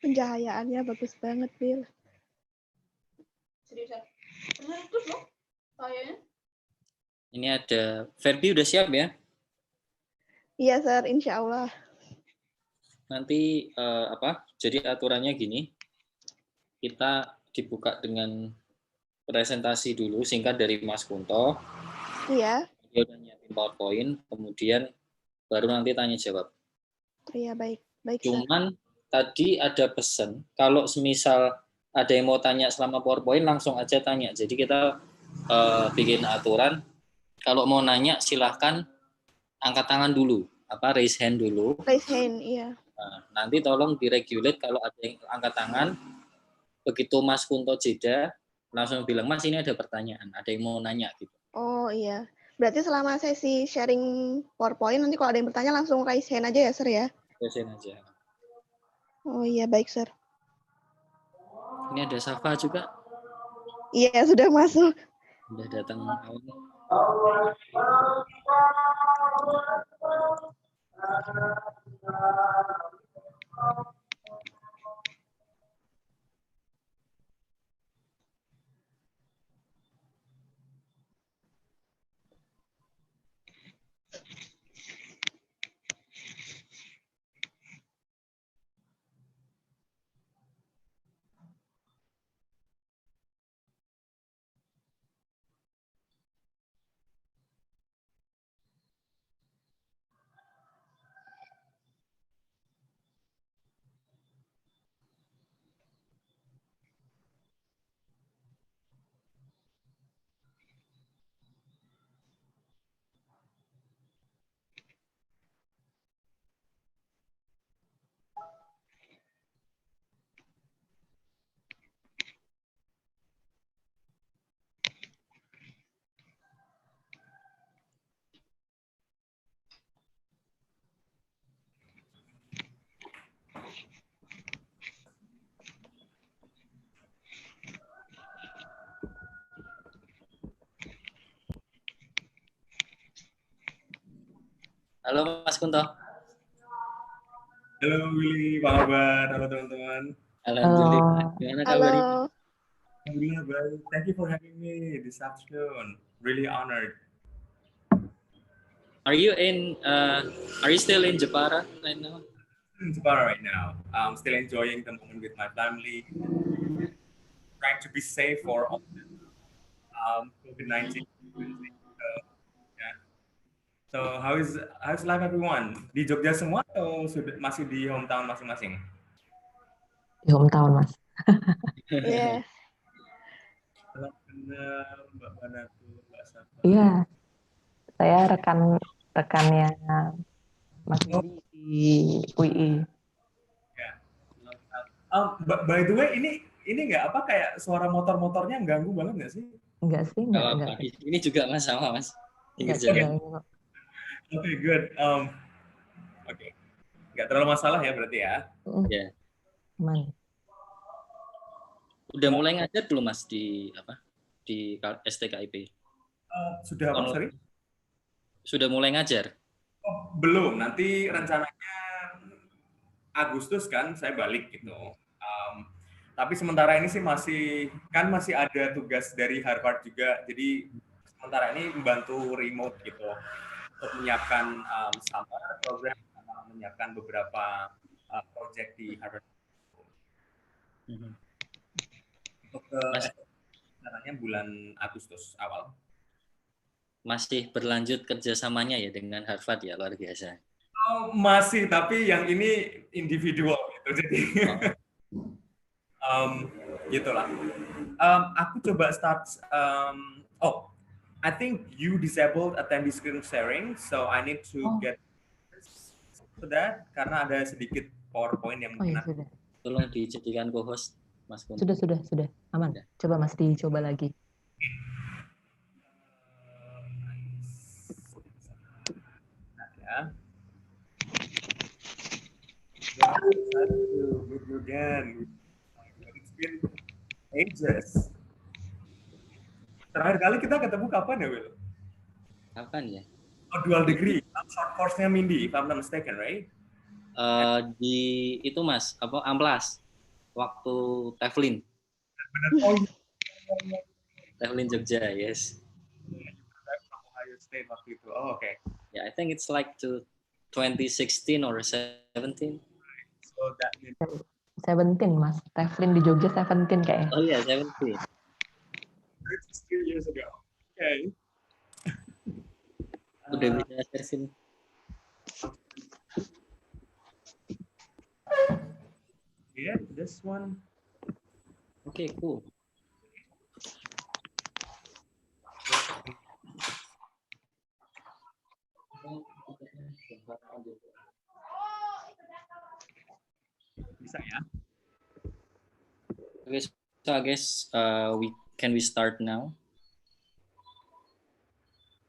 Pencahayaannya bagus banget, Bill. Seriusan. Terus loh, kayaknya. Ini ada Verbi udah siap ya? Iya, Sir, insya Allah. Nanti jadi aturannya gini, kita dibuka dengan presentasi dulu singkat dari Mas Kunto. Iya. Dia udah nyiapin PowerPoint, kemudian baru nanti tanya jawab. Iya, baik. Baik, Cuman tadi ada pesan, kalau semisal ada yang mau tanya selama PowerPoint, langsung aja tanya. Jadi kita bikin aturan, kalau mau nanya silahkan angkat tangan dulu, raise hand dulu. Raise hand, iya. Nah, nanti tolong diregulate kalau ada yang angkat tangan, begitu Mas Kunto jeda, langsung bilang, Mas ini ada pertanyaan, ada yang mau nanya gitu. Oh iya, berarti selama sesi sharing PowerPoint, nanti kalau ada yang bertanya langsung raise hand aja ya, Sir ya? Raise hand aja. Oh iya, baik, Sir. Ini ada Safa juga. Iya, sudah masuk. Sudah datang awal. Halo Mas Kunto. Halo Willy, apa kabar? Halo teman-teman. Alhamdulillah. Gimana kabarnya? Halo. Alhamdulillah baik. Thank you for having me this afternoon. Really honored. Are you still in Jepara right now? In Japan right now. I'm still enjoying the moment with my family. Trying to be safe for all COVID-19. So how's life everyone? Di Jogja semua atau masih di hometown masing-masing? Di hometown, Mas. Yes. Salam kenal Mbak Banatu, Mbak Safa. Iya. Saya rekannya Mas Budi di UI. Ya. By the way, ini nggak apa kayak suara motor-motornya ganggu banget nggak sih? Enggak sih, enggak. Ini juga Mas sama Mas. Enggak, Oke, good. Oke. Nggak terlalu masalah ya berarti ya? Ya. Aman. Udah mulai ngajar belum Mas di STKIP? Sudah apa, sorry? Sudah mulai ngajar? Oh, belum. Nanti rencananya Agustus kan saya balik gitu. Tapi sementara ini sih masih ada tugas dari Harvard juga. Jadi sementara ini membantu remote gitu. Untuk menyiapkan summer program, menyiapkan beberapa project di Harvard. Untuk rencananya bulan Agustus awal. Masih berlanjut kerjasamanya ya dengan Harvard ya, luar biasa. Oh, masih, tapi yang ini individual gitu. Jadi gitulah. Aku coba start. I think you disabled attendee screen sharing, so I need to get to that karena ada sedikit PowerPoint yang iya, sudah. Tolong dijadikan co-host, Mas Kunto. Sudah. Aman. Coba Mas dicoba lagi. Ya. Meet you again. It's been ages. Terakhir kali kita ketemu kapan ya, Will? Kapan ya? Oh, dual degree. Short course-nya Mindy, if I'm not mistaken, right? Di itu Mas, Amplas. waktu Teflin. Benar. Oh iya. Teflin Jogja, yes. From Ohio State waktu itu. Oh, oke. Yeah, I think it's like to 2016 or 17. So that means 17 Mas. Teflin di Jogja 17 kayaknya. Oh iya, 17. 3 years ago. Okay. Udah bisa share sini. Yeah, this one. Okay, cool. Bisa ya? Okay, so I guess we start now.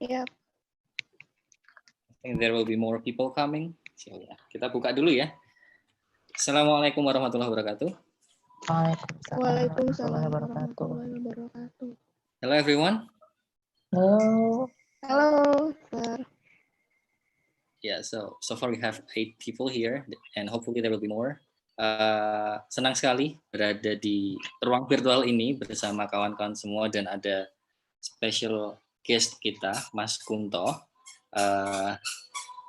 Yep. I think there will be more people coming. So, ya, kita buka dulu ya. Assalamualaikum warahmatullahi wabarakatuh. Waalaikumsalam warahmatullahi wabarakatuh. Hello everyone. Halo. Halo, Sir. Yeah, so far we have 8 people here, and hopefully there will be more. Senang sekali berada di ruang virtual ini bersama kawan-kawan semua, dan ada special guest kita, Mas Kunto.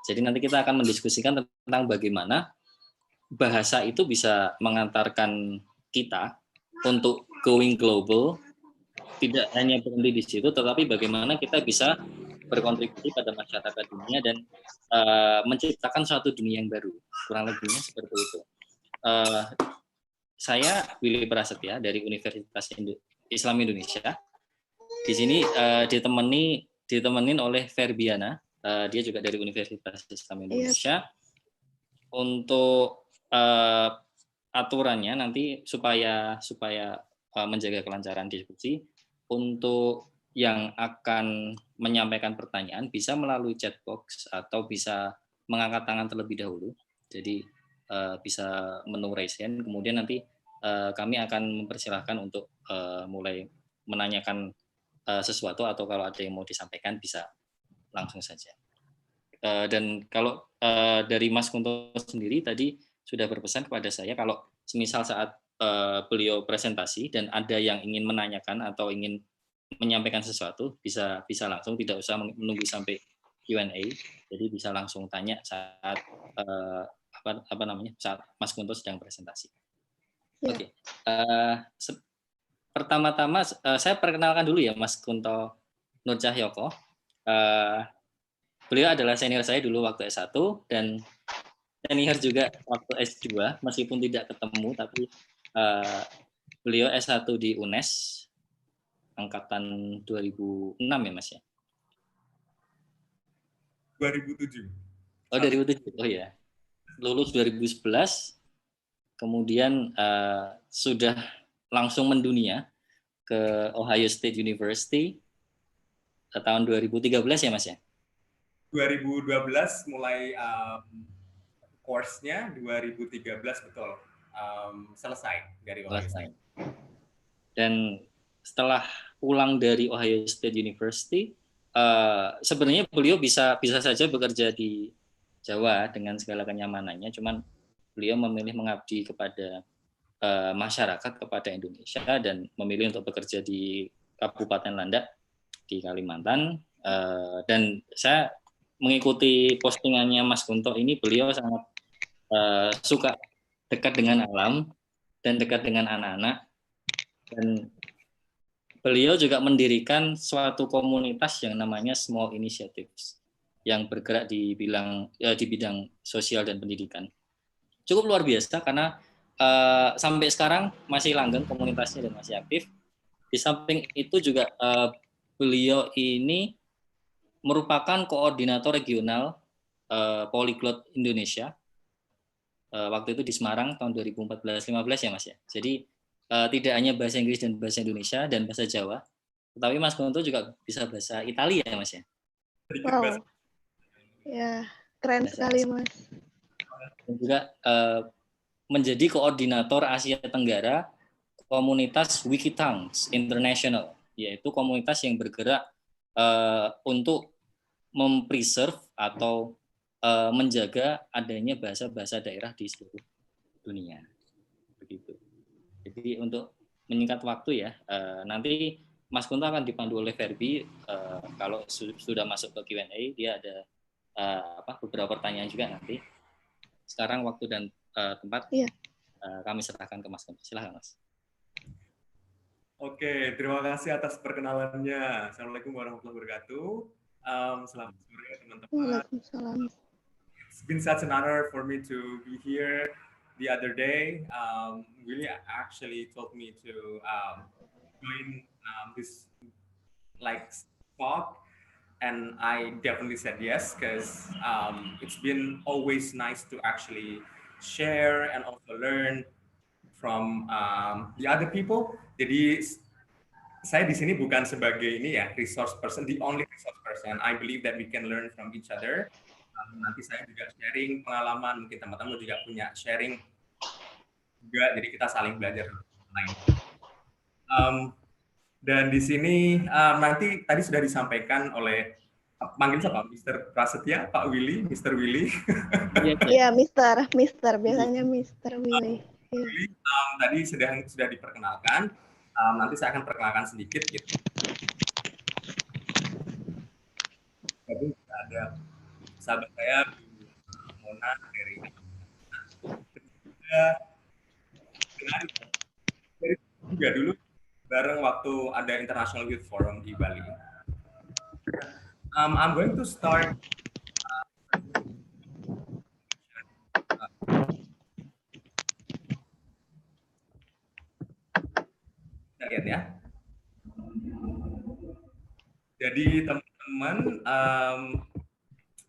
Jadi nanti kita akan mendiskusikan tentang bagaimana bahasa itu bisa mengantarkan kita untuk going global, tidak hanya berhenti di situ, tetapi bagaimana kita bisa berkontribusi pada masyarakat dunia dan menciptakan suatu dunia yang baru. Kurang lebihnya seperti itu. Saya Willy Prasetya dari Universitas Islam Indonesia. Di sini ditemenin oleh Ferbiana, dia juga dari Universitas Islam Indonesia. Untuk aturannya nanti supaya menjaga kelancaran diskusi, untuk yang akan menyampaikan pertanyaan bisa melalui chat box atau bisa mengangkat tangan terlebih dahulu. Jadi bisa menu raise hand, kemudian nanti kami akan mempersilahkan untuk mulai menanyakan sesuatu, atau kalau ada yang mau disampaikan bisa langsung saja. Dan kalau dari Mas Kunto sendiri tadi sudah berpesan kepada saya kalau semisal saat beliau presentasi dan ada yang ingin menanyakan atau ingin menyampaikan sesuatu, bisa langsung, tidak usah menunggu sampai Q&A. Jadi bisa langsung tanya saat saat Mas Kunto sedang presentasi. Oke. Pertama-tama saya perkenalkan dulu ya, Mas Kunto Nur Cahyoko. Beliau adalah senior saya dulu waktu S1 dan senior juga waktu S2, meskipun tidak ketemu, tapi beliau S1 di UNES angkatan 2006 ya Mas ya? 2007. Oh 2007, oh ya. Lulus 2011, kemudian sudah langsung mendunia ke Ohio State University tahun 2013 ya Mas ya? 2012 mulai course-nya, 2013 betul selesai dari Ohio State. Dan setelah pulang dari Ohio State University, sebenarnya beliau bisa saja bekerja di Jawa dengan segala kenyamanannya, cuman beliau memilih mengabdi kepada masyarakat, kepada Indonesia, dan memilih untuk bekerja di Kabupaten Landak di Kalimantan. Dan saya mengikuti postingannya Mas Kunto ini, beliau sangat suka dekat dengan alam dan dekat dengan anak-anak, dan beliau juga mendirikan suatu komunitas yang namanya Small Initiatives yang bergerak di bidang sosial dan pendidikan. Cukup luar biasa karena sampai sekarang masih langgeng komunitasnya dan masih aktif. Di samping itu juga beliau ini merupakan koordinator regional Polyglot Indonesia waktu itu di Semarang tahun 2014-15 ya Mas ya. Jadi tidak hanya bahasa Inggris dan bahasa Indonesia dan bahasa Jawa, tetapi Mas Kunto juga bisa bahasa Italia ya Mas ya. Wow. Ya, keren sekali Mas. Dan juga menjadi koordinator Asia Tenggara komunitas Wikitongues International, yaitu komunitas yang bergerak untuk mempreserve atau menjaga adanya bahasa-bahasa daerah di seluruh dunia. Begitu. Jadi untuk menyingkat waktu ya, nanti Mas Kunto akan dipandu oleh Verbi. Kalau sudah masuk ke Q&A, dia ada beberapa pertanyaan juga nanti. Sekarang waktu dan tempat kami serahkan ke Mas Kunto. Silahkan Mas. Oke, terima kasih atas perkenalannya. Assalamualaikum warahmatullahi wabarakatuh. Selamat sore teman-teman. Waalaikumsalam. It's been such an honor for me to be here the other day. Willie actually told me to join this talk, and I definitely said yes because it's been always nice to actually share and also learn from the other people. Jadi saya di sini bukan sebagai resource person, the only resource person. I believe that we can learn from each other. Nanti saya juga sharing pengalaman, mungkin teman-teman juga punya sharing juga, jadi kita saling belajar lain. Dan di sini nanti tadi sudah disampaikan oleh manggil siapa? Mr. Prasetya, Pak Willy, Mr. Willy. Iya, Mister, biasanya Mr. Willy. Tadi sudah diperkenalkan. Nanti saya akan perkenalkan sedikit gitu. Jadi ada sahabat saya Mona dari juga dulu bareng waktu ada International Youth Forum di Bali. I'm going to start lihat ya. Jadi teman-teman,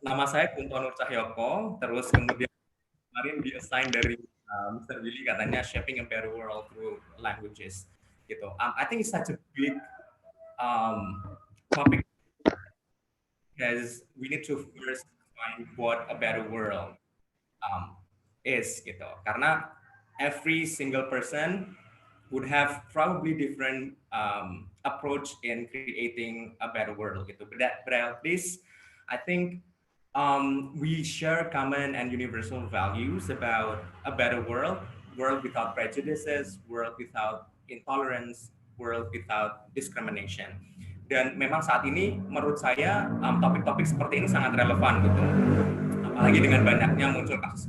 nama saya Kunto Nur Cahyoko, terus kemudian kemarin di-assign dari Mr. Willy katanya Shaping a Better World Through Languages. Gitu. I think it's such a big topic because we need to first find what a better world is. Gitu. Karena every single person would have probably different approach in creating a better world. Gitu. But at least I think we share common and universal values about a better world without prejudices, world without intolerance, world without discrimination. Dan memang saat ini menurut saya topik-topik seperti ini sangat relevan gitu. Apalagi dengan banyaknya muncul kasus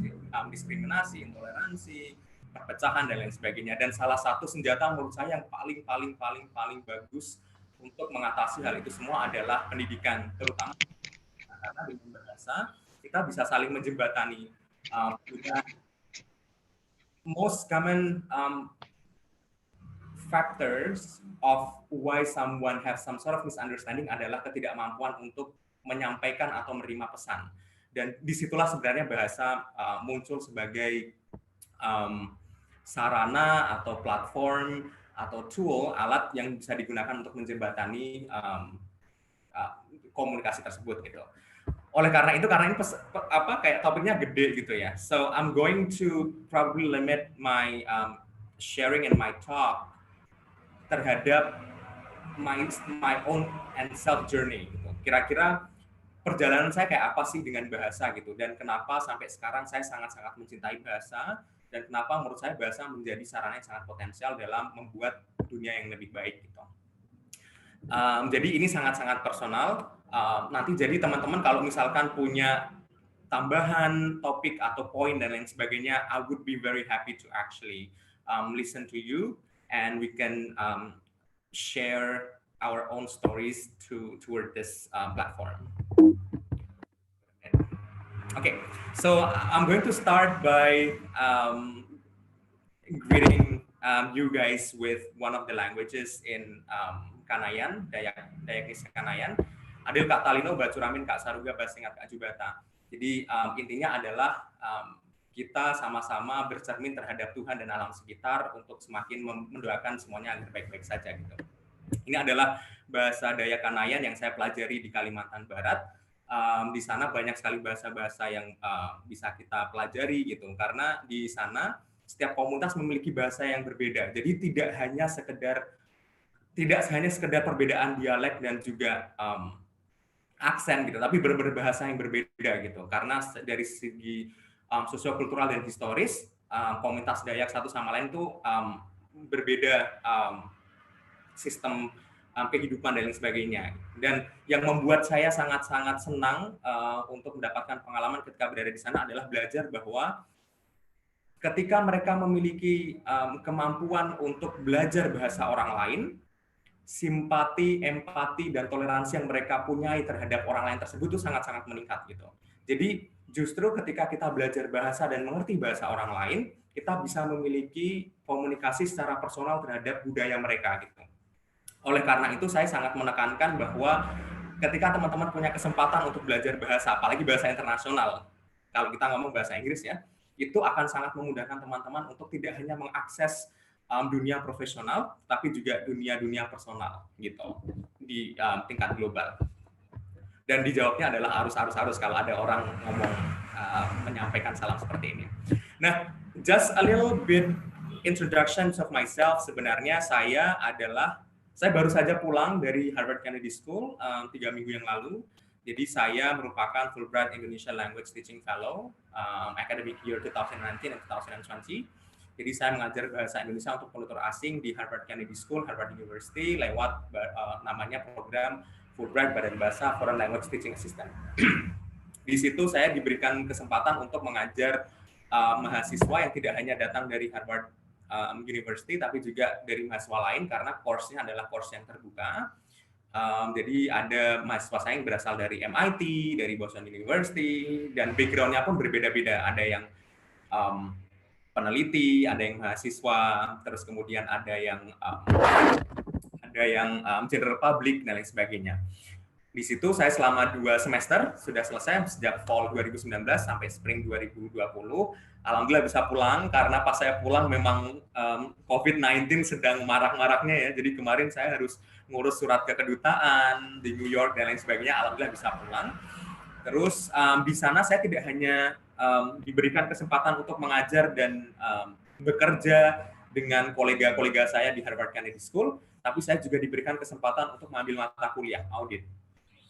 diskriminasi, intoleransi, perpecahan dan lain sebagainya. Dan salah satu senjata menurut saya yang paling bagus untuk mengatasi hal itu semua adalah pendidikan, terutama karena dengan bahasa kita bisa saling menjembatani. Most common factors of why someone has some sort of misunderstanding adalah ketidakmampuan untuk menyampaikan atau menerima pesan. Dan disitulah sebenarnya bahasa muncul sebagai sarana atau platform atau tool, alat yang bisa digunakan untuk menjembatani komunikasi tersebut gitu. Oleh karena ini kayak topiknya gede gitu ya. So I'm going to probably limit my sharing and my talk terhadap my own and self journey gitu. Kira-kira perjalanan saya kayak apa sih dengan bahasa gitu, dan kenapa sampai sekarang saya sangat-sangat mencintai bahasa, dan kenapa menurut saya bahasa menjadi sarana yang sangat potensial dalam membuat dunia yang lebih baik gitu. Jadi ini sangat-sangat personal. Nanti jadi teman-teman kalau misalkan punya tambahan topik atau poin dan lain sebagainya, I would be very happy to actually listen to you, and we can share our own stories toward this platform. Okay, so I'm going to start by greeting you guys with one of the languages in Kanayan, Dayak Nisa Kanayan. Adil Kak Talino, Bacuramin, Kak Saruga, Basingat, Kak Jubata. Jadi intinya adalah kita sama-sama bercermin terhadap Tuhan dan alam sekitar untuk semakin mendoakan semuanya agar baik-baik saja gitu. Ini adalah bahasa Dayak Kanayan yang saya pelajari di Kalimantan Barat. Di sana banyak sekali bahasa-bahasa yang bisa kita pelajari gitu, karena di sana setiap komunitas memiliki bahasa yang berbeda. Jadi tidak hanya sekedar perbedaan dialek dan juga aksen gitu, tapi benar-benar bahasa yang berbeda gitu. Karena dari segi sosiokultural dan historis, komunitas Dayak satu sama lain itu berbeda sistem kehidupan dan lain sebagainya. Dan yang membuat saya sangat-sangat senang untuk mendapatkan pengalaman ketika berada di sana adalah belajar bahwa ketika mereka memiliki kemampuan untuk belajar bahasa orang lain, simpati, empati, dan toleransi yang mereka punyai terhadap orang lain tersebut itu sangat-sangat meningkat gitu. Jadi justru ketika kita belajar bahasa dan mengerti bahasa orang lain, kita bisa memiliki komunikasi secara personal terhadap budaya mereka gitu. Oleh karena itu saya sangat menekankan bahwa ketika teman-teman punya kesempatan untuk belajar bahasa, apalagi bahasa internasional, kalau kita ngomong bahasa Inggris ya, itu akan sangat memudahkan teman-teman untuk tidak hanya mengakses dunia profesional, tapi juga dunia-dunia personal gitu di tingkat global. Dan dijawabnya adalah harus kalau ada orang ngomong menyampaikan salam seperti ini. Nah, just a little bit introductions of myself. Sebenarnya saya baru saja pulang dari Harvard Kennedy School 3 minggu yang lalu. Jadi saya merupakan Fulbright Indonesia Language Teaching Fellow academic year 2019 dan 2020. Jadi saya mengajar bahasa Indonesia untuk penutur asing di Harvard Kennedy School, Harvard University lewat namanya program Fulbright Badan Bahasa Foreign Language Teaching Assistant. Di situ saya diberikan kesempatan untuk mengajar mahasiswa yang tidak hanya datang dari Harvard University, tapi juga dari mahasiswa lain karena course-nya adalah course yang terbuka. Jadi ada mahasiswa saya yang berasal dari MIT, dari Boston University, dan background-nya pun berbeda-beda. Ada yang peneliti, ada yang mahasiswa, terus kemudian ada yang general public dan lain sebagainya. Di situ saya selama 2 semester sudah selesai sejak fall 2019 sampai spring 2020. Alhamdulillah bisa pulang karena pas saya pulang memang COVID-19 sedang marak-maraknya ya. Jadi kemarin saya harus ngurus surat ke kedutaan di New York dan lain sebagainya. Alhamdulillah bisa pulang. Terus di sana saya tidak hanya diberikan kesempatan untuk mengajar dan bekerja dengan kolega-kolega saya di Harvard Kennedy School, tapi saya juga diberikan kesempatan untuk mengambil mata kuliah audit.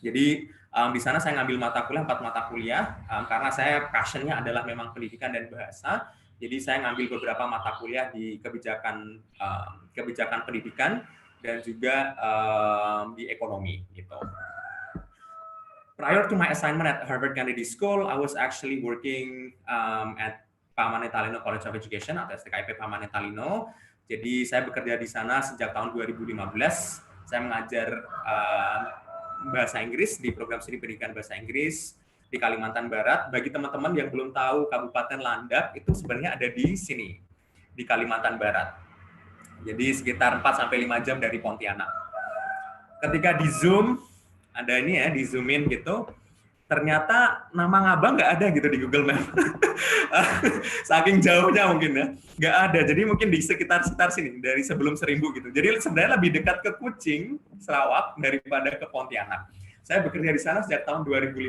Jadi di sana saya ngambil mata kuliah 4 mata kuliah karena saya passionnya adalah memang pendidikan dan bahasa. Jadi saya ngambil beberapa mata kuliah di kebijakan pendidikan dan juga di ekonomi gitu. Prior to my assignment at Harvard Kennedy School, I was actually working at Pamane Talino College of Education atau STKIP Pamane Talino. Jadi saya bekerja di sana sejak tahun 2015. Saya mengajar bahasa Inggris di program studi pendidikan bahasa Inggris di Kalimantan Barat. Bagi teman-teman yang belum tahu Kabupaten Landak itu sebenarnya ada di sini di Kalimantan Barat. Jadi sekitar 4-5 jam dari Pontianak. Ketika di Zoom, ada ini ya, di Zoom-in gitu, ternyata nama Ngabang nggak ada gitu di Google Map. Saking jauhnya mungkin ya, nggak ada. Jadi mungkin di sekitar sini, dari sebelum Serimbu gitu. Jadi sebenarnya lebih dekat ke Kucing, Sarawak, daripada ke Pontianak. Saya bekerja di sana sejak tahun 2015,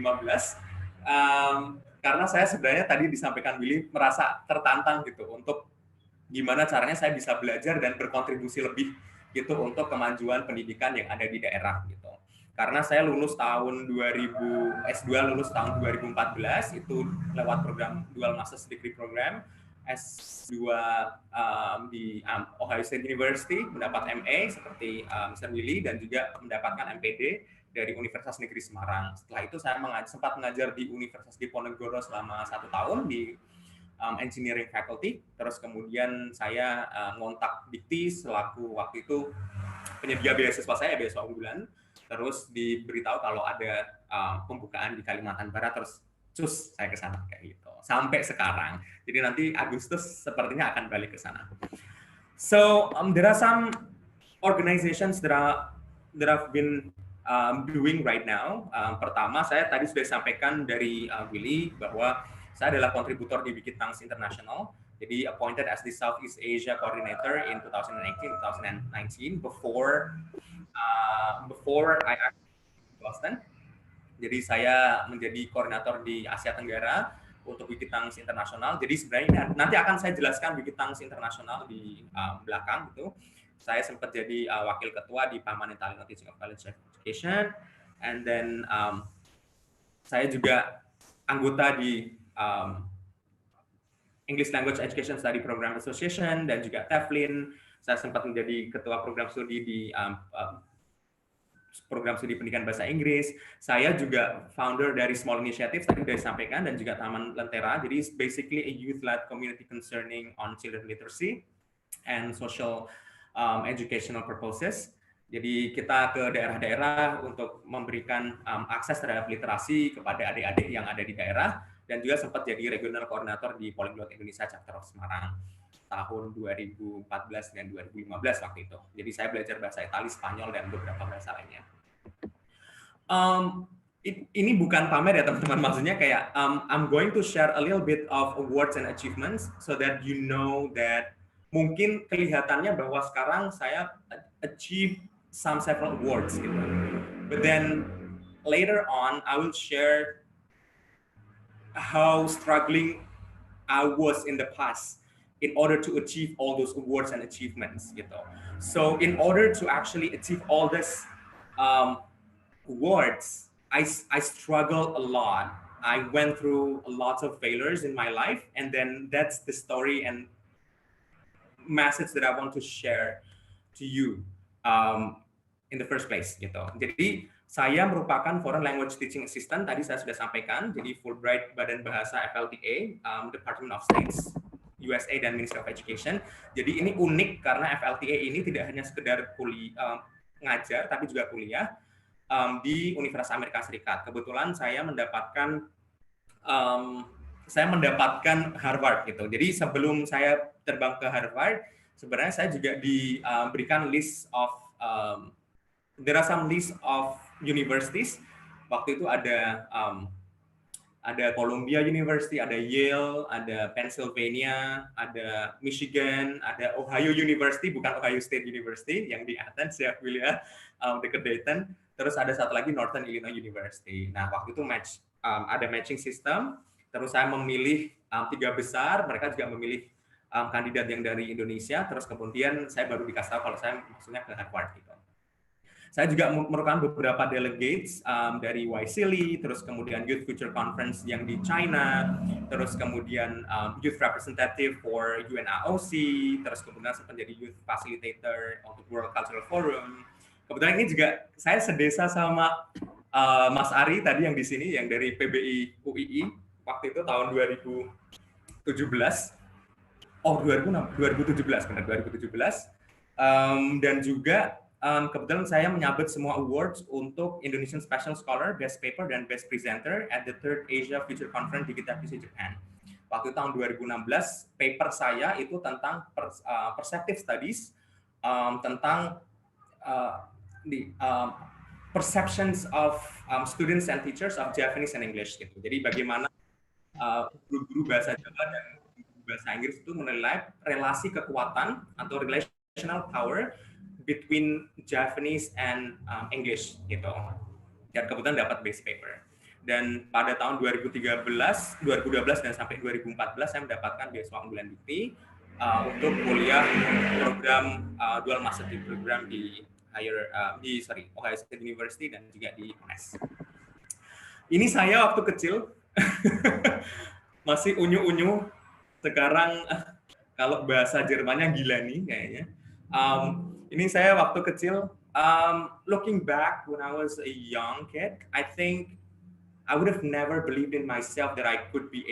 karena saya sebenarnya tadi disampaikan Willy, merasa tertantang gitu, untuk gimana caranya saya bisa belajar dan berkontribusi lebih gitu untuk kemajuan pendidikan yang ada di daerah gitu. Karena saya lulus tahun S2 lulus tahun 2014 itu lewat program Dual Master's Degree Program, S2 di Ohio State University mendapat MA seperti Mr. Willy dan juga mendapatkan MPD dari Universitas Negeri Semarang. Setelah itu saya sempat mengajar di Universitas Diponegoro selama 1 tahun di engineering faculty. Terus kemudian saya ngontak Dikti selaku waktu itu penyedia beasiswa saya, beasiswa unggulan. Terus diberitahu kalau ada pembukaan di Kalimantan Barat, terus cus saya ke sana kayak gitu. Sampai sekarang. Jadi nanti Agustus sepertinya akan balik ke sana. So there are some organizations that I've been doing right now. Pertama, saya tadi sudah sampaikan dari Willy bahwa saya adalah kontributor di Wikitanks International. Jadi appointed as the Southeast Asia Coordinator in 2018-2019 before I actually in Boston. Jadi saya menjadi koordinator di Asia Tenggara untuk Wikitanks International. Jadi sebenarnya nanti akan saya jelaskan Wikitanks International di belakang gitu. Saya sempat jadi wakil ketua di Pamane Talino Teaching of College Education, and then saya juga anggota di English Language Education Study Program Association dan juga TEFLIN. Saya sempat menjadi ketua program studi di program studi pendidikan bahasa Inggris. Saya juga founder dari Small Initiatives tadi sudah disampaikan, dan juga Taman Lentera. Jadi it's basically a youth-led community concerning on children literacy and social educational purposes. Jadi kita ke daerah-daerah untuk memberikan akses terhadap literasi kepada adik-adik yang ada di daerah, dan juga sempat jadi regional koordinator di Polyglot Indonesia Chapter of Semarang tahun 2014 dan 2015 waktu itu. Jadi saya belajar bahasa Italia, Spanyol, dan beberapa bahasa lainnya. Ini bukan pamer ya teman-teman, maksudnya kayak I'm going to share a little bit of awards and achievements so that you know that mungkin kelihatannya bahwa sekarang saya achieve several awards gitu. But then later on I will share how struggling I was in the past in order to achieve all those awards and achievements gitu. So in order to actually achieve all this awards, I struggled a lot. I went through a lot of failures in my life, and then that's the story and message that I want to share to you in the first place gitu. Jadi saya merupakan Foreign Language Teaching Assistant, tadi saya sudah sampaikan, jadi Fulbright Badan Bahasa FLTA, Department of States, USA, dan Ministry of Education. Jadi ini unik karena FLTA ini tidak hanya sekedar kuliah ngajar, tapi juga kuliah di Universitas Amerika Serikat. Kebetulan saya mendapatkan Harvard gitu. Jadi sebelum saya terbang ke Harvard, sebenarnya saya juga diberikan list of there are some list of universities. Waktu itu ada Columbia University, ada Yale, ada Pennsylvania, ada Michigan, ada Ohio University, bukan Ohio State University yang di Athens ya, William, dekat Dayton. Terus ada satu lagi Northern Illinois University. Nah, waktu itu ada matching system. Terus saya memilih 3 besar, mereka juga memilih kandidat yang dari Indonesia. Terus kemudian saya baru dikasih tahu kalau saya maksudnya ke Harvard gitu. Saya juga merupakan beberapa delegates dari YSEALI, terus kemudian Youth Future Conference yang di China, terus kemudian Youth Representative for UNAOC, terus kemudian sempat jadi Youth Facilitator untuk World Cultural Forum. Kebetulan ini juga saya sedesa sama Mas Ari tadi yang di sini, yang dari PBI UII, waktu itu tahun 2017. Oh, 2017, benar, 2017. Dan juga kebetulan saya menyabet semua awards untuk Indonesian Special Scholar, Best Paper, dan Best Presenter at the 3rd Asia Future Conference di Kitakyushu, Japan. Waktu tahun 2016, paper saya itu tentang perceptive studies, tentang perceptions of students and teachers of Japanese and English gitu. Jadi bagaimana guru-guru bahasa Jawa dan guru bahasa Inggris itu menilai relasi kekuatan atau relational power between Japanese and English gitu. Dan kebetulan dapat base paper. Dan pada tahun 2012 dan sampai 2014 saya mendapatkan beasiswa unggulan dikti untuk kuliah program dual master degree program di Ohio State University dan juga di UNES. Ini saya waktu kecil masih unyu-unyu. Sekarang kalau bahasa Jermannya gila nih kayaknya. Ini saya waktu kecil, looking back when I was a young kid, I think I would have never believed in myself that I could be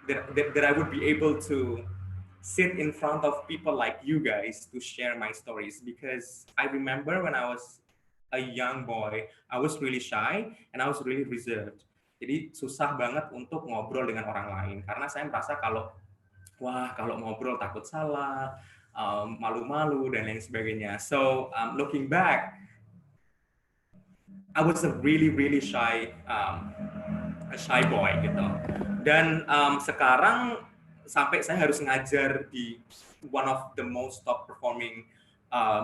that I would be able to sit in front of people like you guys to share my stories, because I remember when I was a young boy, I was really shy and I was really reserved. Jadi susah banget untuk ngobrol dengan orang lain karena saya merasa kalau ngobrol takut salah, malu-malu dan lain sebagainya. So looking back, I was a really shy boy gitu. Dan sekarang sampai saya harus ngajar di one of the most top performing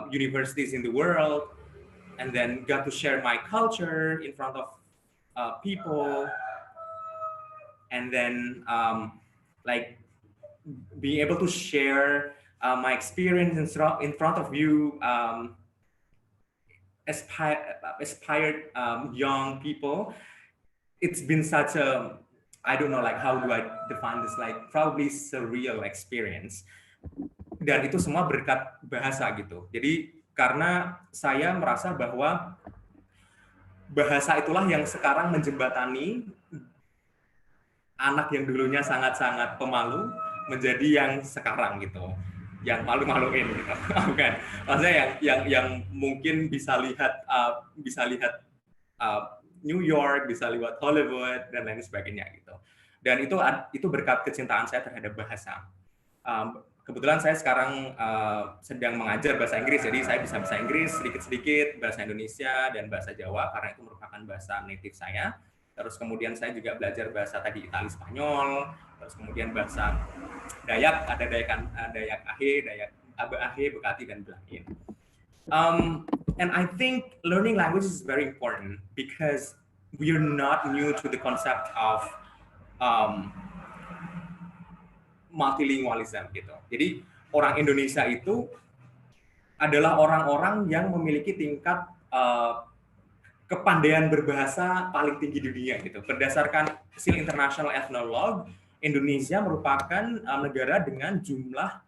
universities in the world, and then got to share my culture in front of people, and then like being able to share my experience in front of you, aspired young people. It's been such a, I don't know, like how do I define this, like probably surreal experience. Dan itu semua berkat bahasa gitu. Jadi karena saya merasa bahwa bahasa itulah yang sekarang menjembatani anak yang dulunya sangat-sangat pemalu menjadi yang sekarang gitu, yang malu-maluin gitu. Bukan, maksudnya yang mungkin bisa lihat New York, bisa lihat Hollywood dan lain sebagainya gitu. Dan itu berkat kecintaan saya terhadap bahasa. Kebetulan saya sekarang sedang mengajar bahasa Inggris, jadi saya bisa bahasa Inggris sedikit-sedikit, bahasa Indonesia dan bahasa Jawa karena itu merupakan bahasa native saya. Terus kemudian saya juga belajar bahasa tadi Itali, Spanyol, terus kemudian bahasa Dayak, ada Dayak Ahe, Dayak Abe Ahe, Bekati dan Belangin. And I think learning language is very important because we are not new to the concept of multilingualism gitu. Jadi orang Indonesia itu adalah orang-orang yang memiliki tingkat kepandaian berbahasa paling tinggi di dunia gitu. Berdasarkan Seal International Ethnologue, Indonesia merupakan negara dengan jumlah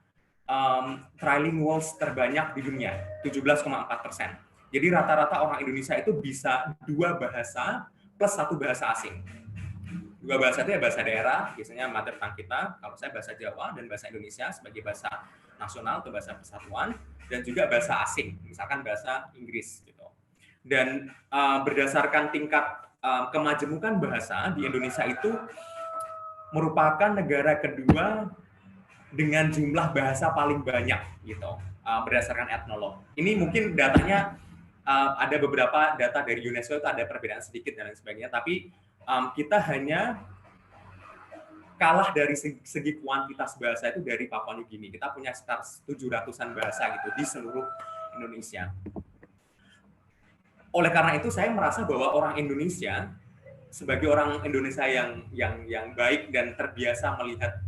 trilinguals terbanyak di dunia, 17,4%. Jadi rata-rata orang Indonesia itu bisa 2 bahasa plus 1 bahasa asing. 2 bahasa itu ya bahasa daerah, biasanya mother tongue kita. Kalau saya bahasa Jawa dan bahasa Indonesia sebagai bahasa nasional atau bahasa persatuan, dan juga bahasa asing, misalkan bahasa Inggris gitu. Dan berdasarkan tingkat kemajemukan bahasa di Indonesia itu merupakan negara kedua dengan jumlah bahasa paling banyak gitu, berdasarkan etnolog. Ini mungkin datanya ada beberapa data dari UNESCO itu ada perbedaan sedikit dan lain sebagainya, tapi kita hanya kalah dari segi kuantitas bahasa itu dari Papua New Guinea. Kita punya sekitar 700-an bahasa gitu di seluruh Indonesia. Oleh karena itu saya merasa bahwa orang Indonesia sebagai orang Indonesia yang baik dan terbiasa melihat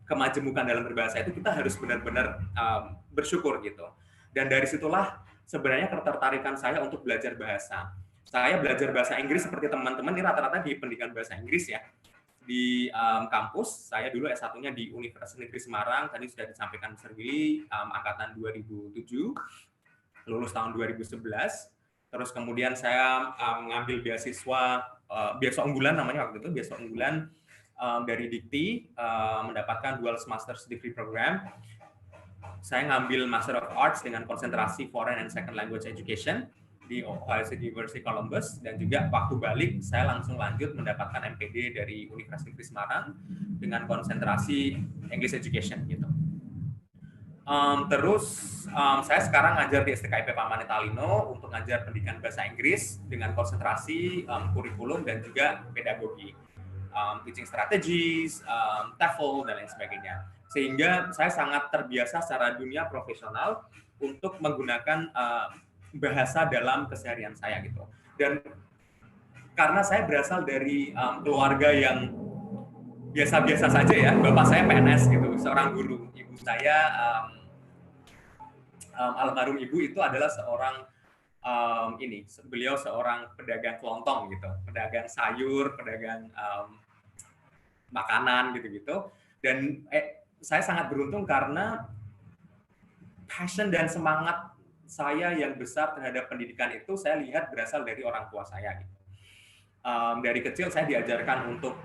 kemajemukan dalam berbahasa itu, kita harus benar-benar bersyukur gitu. Dan dari situlah sebenarnya ketertarikan saya untuk belajar bahasa. Saya belajar bahasa Inggris seperti teman-teman ini rata-rata di pendidikan bahasa Inggris ya. Di kampus, saya dulu S1-nya di Universitas Negeri Semarang, tadi sudah disampaikan Mr. Willy, angkatan 2007, lulus tahun 2011. Terus kemudian saya mengambil beasiswa unggulan namanya waktu itu, beasiswa unggulan dari Dikti, mendapatkan dual master's degree program. Saya ngambil Master of Arts dengan konsentrasi Foreign and Second Language Education di Ohio State University Columbus, dan juga waktu balik saya langsung lanjut mendapatkan MPD dari Universitas Negeri Semarang dengan konsentrasi English Education gitu. Terus saya sekarang ngajar di STKIP Paman Italino untuk ngajar pendidikan bahasa Inggris dengan konsentrasi kurikulum dan juga pedagogi, teaching strategies, TEFL dan lain sebagainya. Sehingga saya sangat terbiasa secara dunia profesional untuk menggunakan bahasa dalam keseharian saya gitu. Dan karena saya berasal dari keluarga yang biasa-biasa saja ya, bapak saya PNS gitu, seorang guru, ibu saya almarhum ibu itu adalah seorang beliau seorang pedagang kelontong gitu, pedagang sayur, pedagang makanan gitu-gitu. Dan saya sangat beruntung karena passion dan semangat saya yang besar terhadap pendidikan itu saya lihat berasal dari orang tua saya gitu. Dari kecil saya diajarkan untuk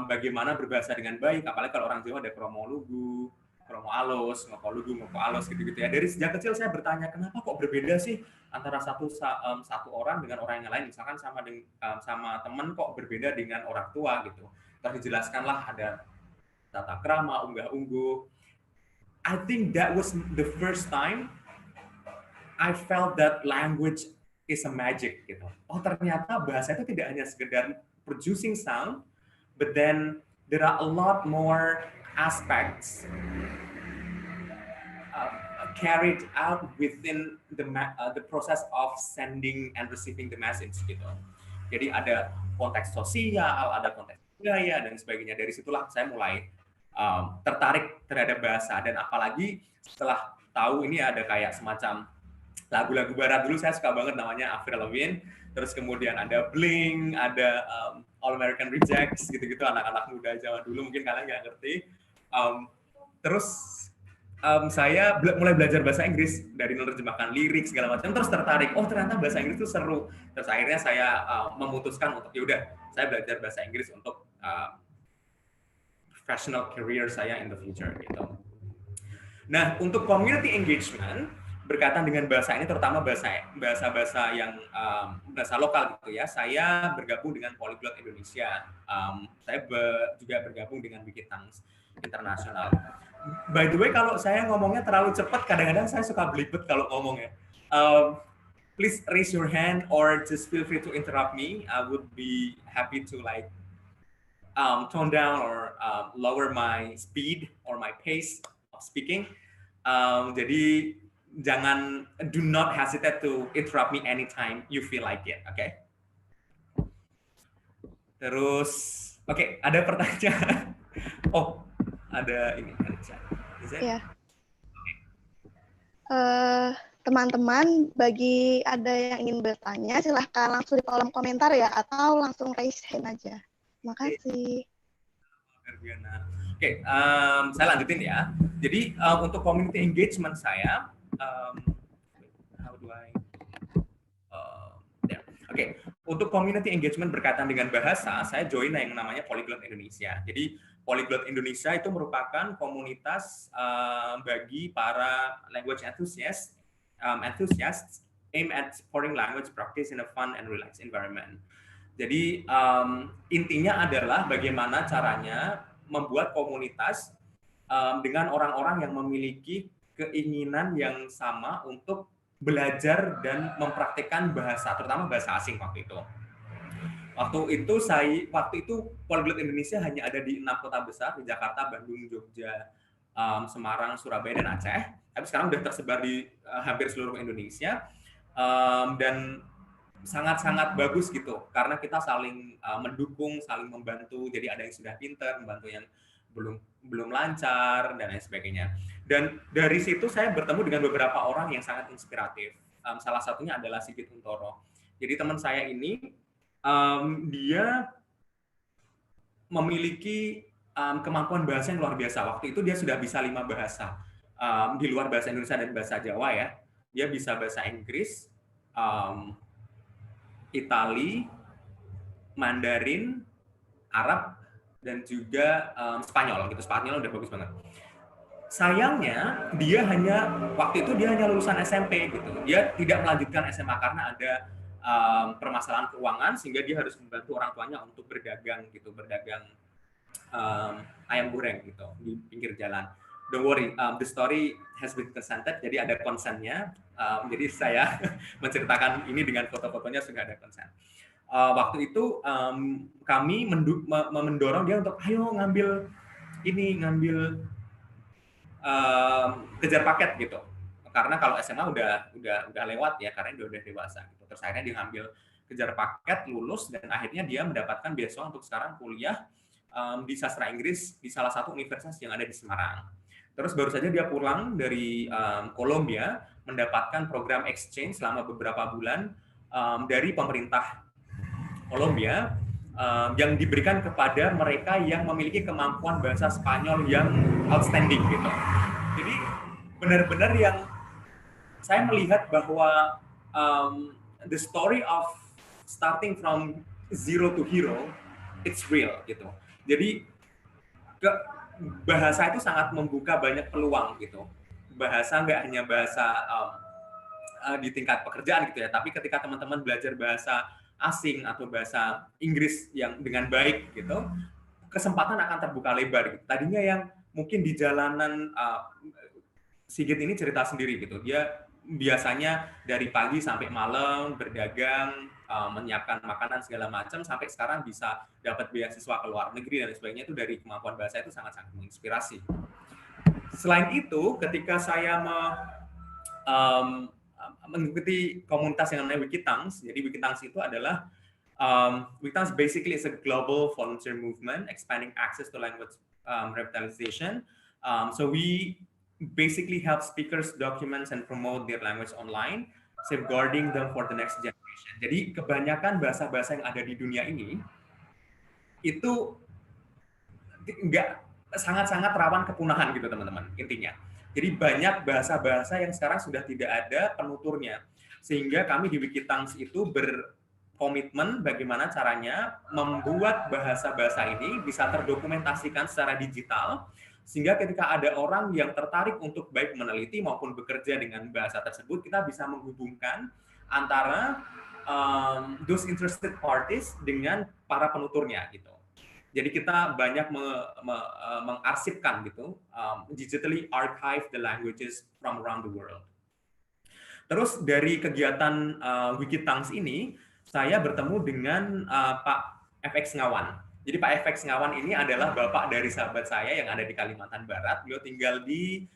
bagaimana berbahasa dengan baik, apalagi kalau orang Jawa ada kromo lugu, kromo alus, ngoko lugu, ngoko alus gitu-gitu ya. Dari sejak kecil saya bertanya, kenapa kok berbeda sih antara satu orang dengan orang yang lain, misalkan sama teman kok berbeda dengan orang tua gitu. Terus dijelaskanlah ada tata krama, unggah-ungguh. I think that was the first time I felt that language is a magic gitu. Oh, ternyata bahasa itu tidak hanya sekedar producing sound, but then there are a lot more aspects carried out within the process of sending and receiving the message gitu. Jadi ada konteks sosial, ada konteks budaya dan sebagainya. Dari situlah saya mulai tertarik terhadap bahasa, dan apalagi setelah tahu ini ada kayak semacam lagu-lagu barat. Dulu saya suka banget namanya Avril Lavigne, terus kemudian ada Blink, ada All American Rejects gitu-gitu, anak-anak muda zaman dulu mungkin kalian nggak ngerti. Terus saya mulai belajar bahasa Inggris dari menerjemahkan lirik segala macam, terus tertarik. Oh ternyata bahasa Inggris itu seru. Terus akhirnya saya memutuskan untuk yaudah saya belajar bahasa Inggris untuk professional career saya in the future gitu. Nah untuk community engagement berkaitan dengan bahasa ini, terutama bahasa yang bahasa lokal gitu ya. Saya bergabung dengan Polyglot Indonesia. Saya juga bergabung dengan Wikitanks Internasional. By the way, kalau saya ngomongnya terlalu cepat, kadang-kadang saya suka belibet kalau ngomongnya. Please raise your hand or just feel free to interrupt me. I would be happy to like tone down or lower my speed or my pace of speaking. Jadi do not hesitate to interrupt me anytime you feel like it, oke? Terus, oke, ada pertanyaan. Oh, ada ini. Ya. Teman-teman, bagi ada yang ingin bertanya, silahkan langsung di kolom komentar ya, atau langsung raise hand aja. Terima kasih. Oke, saya lanjutin ya. Jadi untuk community engagement saya, untuk community engagement berkaitan dengan bahasa, saya join yang namanya Polyglot Indonesia. Jadi Polyglot Indonesia itu merupakan komunitas bagi para language enthusiasts aim at supporting language practice in a fun and relaxed environment. Jadi intinya adalah bagaimana caranya membuat komunitas dengan orang-orang yang memiliki keinginan yang sama untuk belajar dan mempraktikkan bahasa, terutama bahasa asing waktu itu. Waktu itu Polyglot Indonesia hanya ada di 6 kota besar, di Jakarta, Bandung, Jogja, Semarang, Surabaya, dan Aceh. Tapi sekarang sudah tersebar di hampir seluruh Indonesia, dan sangat-sangat bagus gitu, karena kita saling mendukung, saling membantu. Jadi ada yang sudah pintar, membantu yang belum lancar, dan lain sebagainya. Dan dari situ saya bertemu dengan beberapa orang yang sangat inspiratif. Salah satunya adalah Sigit Untoro. Jadi teman saya ini, dia memiliki kemampuan bahasa yang luar biasa. Waktu itu dia sudah bisa 5 bahasa. Di luar bahasa Indonesia dan bahasa Jawa ya. Dia bisa bahasa Inggris, Itali, Mandarin, Arab, dan juga Spanyol gitu. Spanyol udah bagus banget. Sayangnya waktu itu dia hanya lulusan SMP gitu. Dia tidak melanjutkan SMA karena ada permasalahan keuangan, sehingga dia harus membantu orang tuanya untuk berdagang ayam goreng gitu di pinggir jalan. Don't worry, the story has been consented, jadi ada konsennya. Jadi saya menceritakan ini dengan foto-fotonya sudah ada konsen. Waktu itu kami mendorong dia untuk ayo ngambil kejar paket gitu. Karena kalau SMA udah lewat ya, karena dia udah dewasa gitu. Terus akhirnya dia ngambil kejar paket, lulus, dan akhirnya dia mendapatkan beasiswa untuk sekarang kuliah di sastra Inggris di salah satu universitas yang ada di Semarang. Terus baru saja dia pulang dari Kolombia, mendapatkan program exchange selama beberapa bulan dari pemerintah Kolombia yang diberikan kepada mereka yang memiliki kemampuan bahasa Spanyol yang outstanding gitu. Jadi benar-benar yang saya melihat bahwa the story of starting from zero to hero, it's real gitu. Jadi bahasa itu sangat membuka banyak peluang gitu. Bahasa nggak hanya bahasa di tingkat pekerjaan gitu ya, tapi ketika teman-teman belajar bahasa asing atau bahasa Inggris yang dengan baik gitu, kesempatan akan terbuka lebar gitu. Tadinya yang mungkin di jalanan, Sigit ini cerita sendiri gitu, dia biasanya dari pagi sampai malam berdagang, menyiapkan makanan segala macam, sampai sekarang bisa dapat beasiswa ke luar negeri dan sebagainya. Itu dari kemampuan bahasa itu sangat-sangat menginspirasi. Selain itu, ketika saya mengikuti komunitas yang namanya Wikitanks, jadi Wikitanks itu adalah Wikitanks basically is a global volunteer movement expanding access to language revitalization. So we basically help speakers document and promote their language online, safeguarding them for the next generation. Jadi kebanyakan bahasa-bahasa yang ada di dunia ini itu sangat-sangat rawan kepunahan gitu teman-teman intinya. Jadi banyak bahasa-bahasa yang sekarang sudah tidak ada penuturnya. Sehingga kami di Wikitanks itu berkomitmen bagaimana caranya membuat bahasa-bahasa ini bisa terdokumentasikan secara digital, sehingga ketika ada orang yang tertarik untuk baik meneliti maupun bekerja dengan bahasa tersebut, kita bisa menghubungkan antara those interested parties dengan para penuturnya gitu. Jadi kita banyak mengarsipkan gitu, digitally archive the languages from around the world. Terus dari kegiatan Wikitanks ini, saya bertemu dengan Pak FX Ngawan. Jadi Pak FX Ngawan ini adalah bapak dari sahabat saya yang ada di Kalimantan Barat. Beliau tinggal di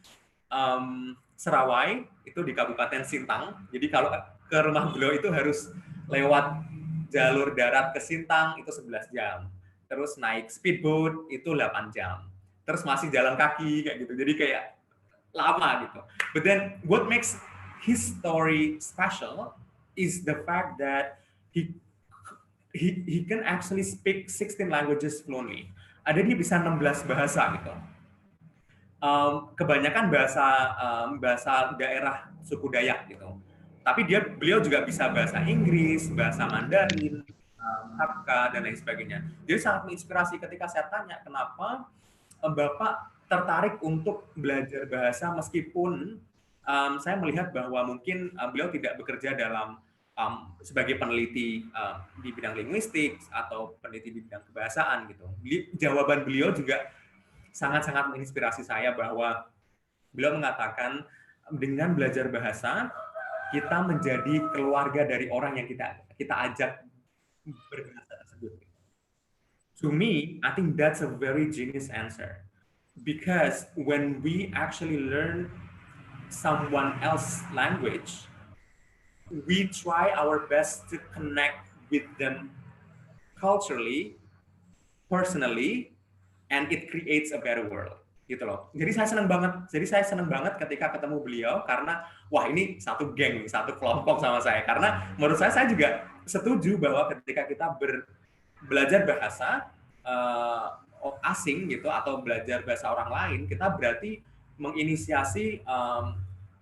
Serawai, itu di Kabupaten Sintang. Jadi kalau ke rumah beliau itu harus lewat jalur darat ke Sintang, itu 11 jam. Terus naik speedboat, itu 8 jam. Terus masih jalan kaki, kayak gitu. Jadi kayak lama gitu. But then, what makes his story special is the fact that he can actually speak 16 languages fluently. Ada dia bisa 16 bahasa gitu. Kebanyakan bahasa daerah suku Dayak gitu. Tapi beliau juga bisa bahasa Inggris, bahasa Mandarin, Hakka dan lain sebagainya. Jadi sangat menginspirasi ketika saya tanya kenapa Bapak tertarik untuk belajar bahasa meskipun saya melihat bahwa mungkin beliau tidak bekerja dalam sebagai peneliti di bidang linguistik atau peneliti di bidang kebahasaan gitu. Jawaban beliau juga sangat-sangat menginspirasi saya bahwa beliau mengatakan dengan belajar bahasa kita menjadi keluarga dari orang yang kita ajak berbahasa tersebut. To me, I think that's a very genius answer because when we actually learn someone else's language, we try our best to connect with them culturally, personally, and it creates a better world. Gitu loh. Jadi saya senang banget ketika ketemu beliau karena wah ini satu geng, satu kelompok sama saya. Karena menurut saya juga setuju bahwa ketika kita belajar bahasa asing gitu atau belajar bahasa orang lain, kita berarti menginisiasi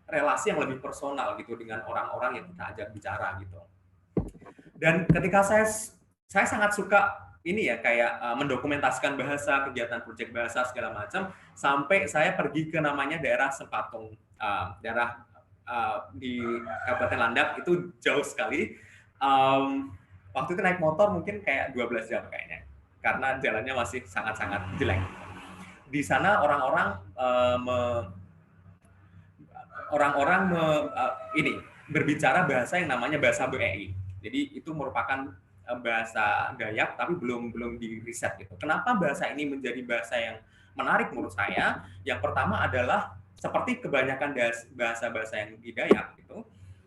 relasi yang lebih personal gitu dengan orang-orang yang kita ajak bicara gitu. Dan ketika saya sangat suka ini ya kayak mendokumentasikan bahasa, kegiatan proyek bahasa segala macam, sampai saya pergi ke namanya daerah Sepatung, daerah di Kabupaten Landak, itu jauh sekali. Waktu itu naik motor mungkin kayak 12 jam kayaknya, karena jalannya masih sangat-sangat jelek. Di sana orang-orang ini berbicara bahasa yang namanya bahasa BEI. Jadi itu merupakan bahasa Dayak tapi belum di-riset gitu. Kenapa bahasa ini menjadi bahasa yang menarik menurut saya? Yang pertama adalah seperti kebanyakan bahasa-bahasa yang di Dayak gitu,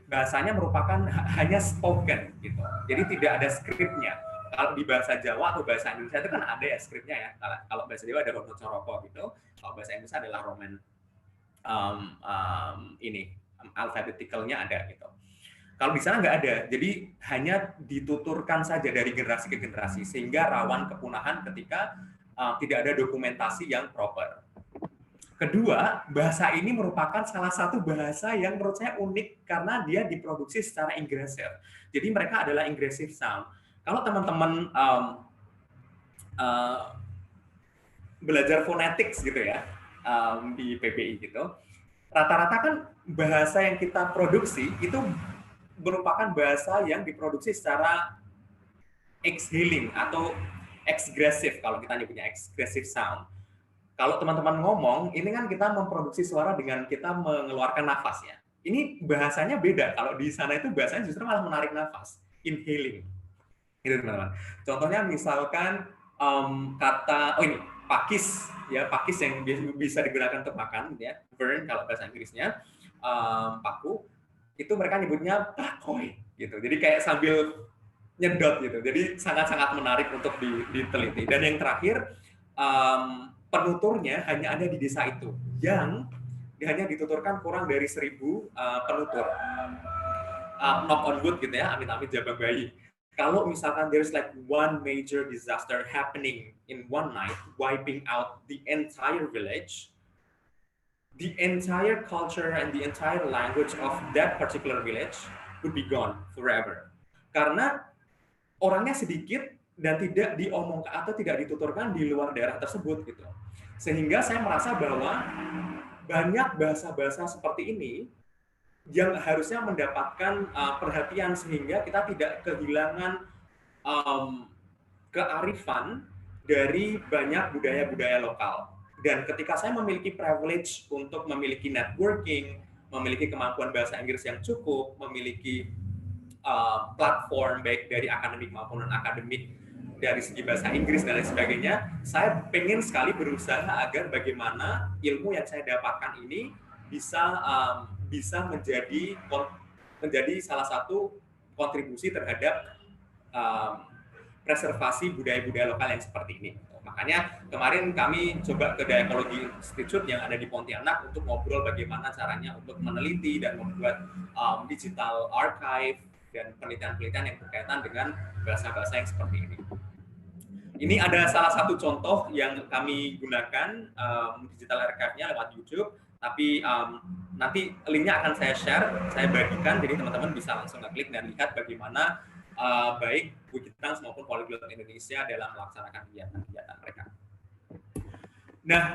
bahasanya merupakan hanya spoken gitu. Jadi tidak ada skripnya. Kalau di bahasa Jawa atau bahasa Indonesia itu kan ada ya skripnya ya. Kalau bahasa Jawa ada Rono Coroko gitu. Kalau bahasa Indonesia adalah Roman alphabetical-nya ada gitu. Kalau di sana nggak ada, jadi hanya dituturkan saja dari generasi ke generasi, sehingga rawan kepunahan ketika tidak ada dokumentasi yang proper. Kedua, bahasa ini merupakan salah satu bahasa yang menurut saya unik karena dia diproduksi secara ingressive. Jadi mereka adalah ingressive sound. Kalau teman-teman belajar phonetics gitu ya, di PBI gitu, rata-rata kan bahasa yang kita produksi itu merupakan bahasa yang diproduksi secara exhaling atau expressive, kalau kita nyebutnya expressive sound. Kalau teman-teman ngomong, ini kan kita memproduksi suara dengan kita mengeluarkan nafas ya. Ini bahasanya beda. Kalau di sana itu bahasanya justru malah menarik nafas, inhaling. Gitu teman-teman. Contohnya misalkan kata ini pakis ya, pakis yang bisa digunakan untuk makan ya, burn kalau bahasa Inggrisnya, paku. Itu mereka nyebutnya pakoy gitu. Jadi kayak sambil nyedot gitu. Jadi sangat-sangat menarik untuk diteliti. Dan yang terakhir, penuturnya hanya ada di desa itu, yang hanya dituturkan kurang dari 1.000 penutur. Knock on wood gitu ya, amit-amit jabang bayi. Kalau misalkan there's like one major disaster happening in one night, wiping out the entire village, the entire culture and the entire language of that particular village would be gone forever. Karena orangnya sedikit dan tidak diomongkan atau tidak dituturkan di luar daerah tersebut gitu. Sehingga saya merasa bahwa banyak bahasa-bahasa seperti ini yang harusnya mendapatkan perhatian sehingga kita tidak kehilangan kearifan dari banyak budaya-budaya lokal. Dan ketika saya memiliki privilege untuk memiliki networking, memiliki kemampuan bahasa Inggris yang cukup, memiliki platform baik dari akademik maupun non-akademik dari segi bahasa Inggris dan lain sebagainya, saya pengen sekali berusaha agar bagaimana ilmu yang saya dapatkan ini bisa menjadi salah satu kontribusi terhadap preservasi budaya-budaya lokal yang seperti ini. Makanya kemarin kami coba ke Diakologi Institute yang ada di Pontianak untuk ngobrol bagaimana caranya untuk meneliti dan membuat digital archive dan penelitian-penelitian yang berkaitan dengan bahasa-bahasa yang seperti ini. Ini ada salah satu contoh yang kami gunakan digital archive-nya lewat YouTube, tapi nanti linknya akan saya share, saya bagikan, jadi teman-teman bisa langsung ngeklik dan lihat bagaimana baik Wikitrangs maupun Polyglot Indonesia dalam melaksanakan kegiatan-kegiatan mereka. Nah,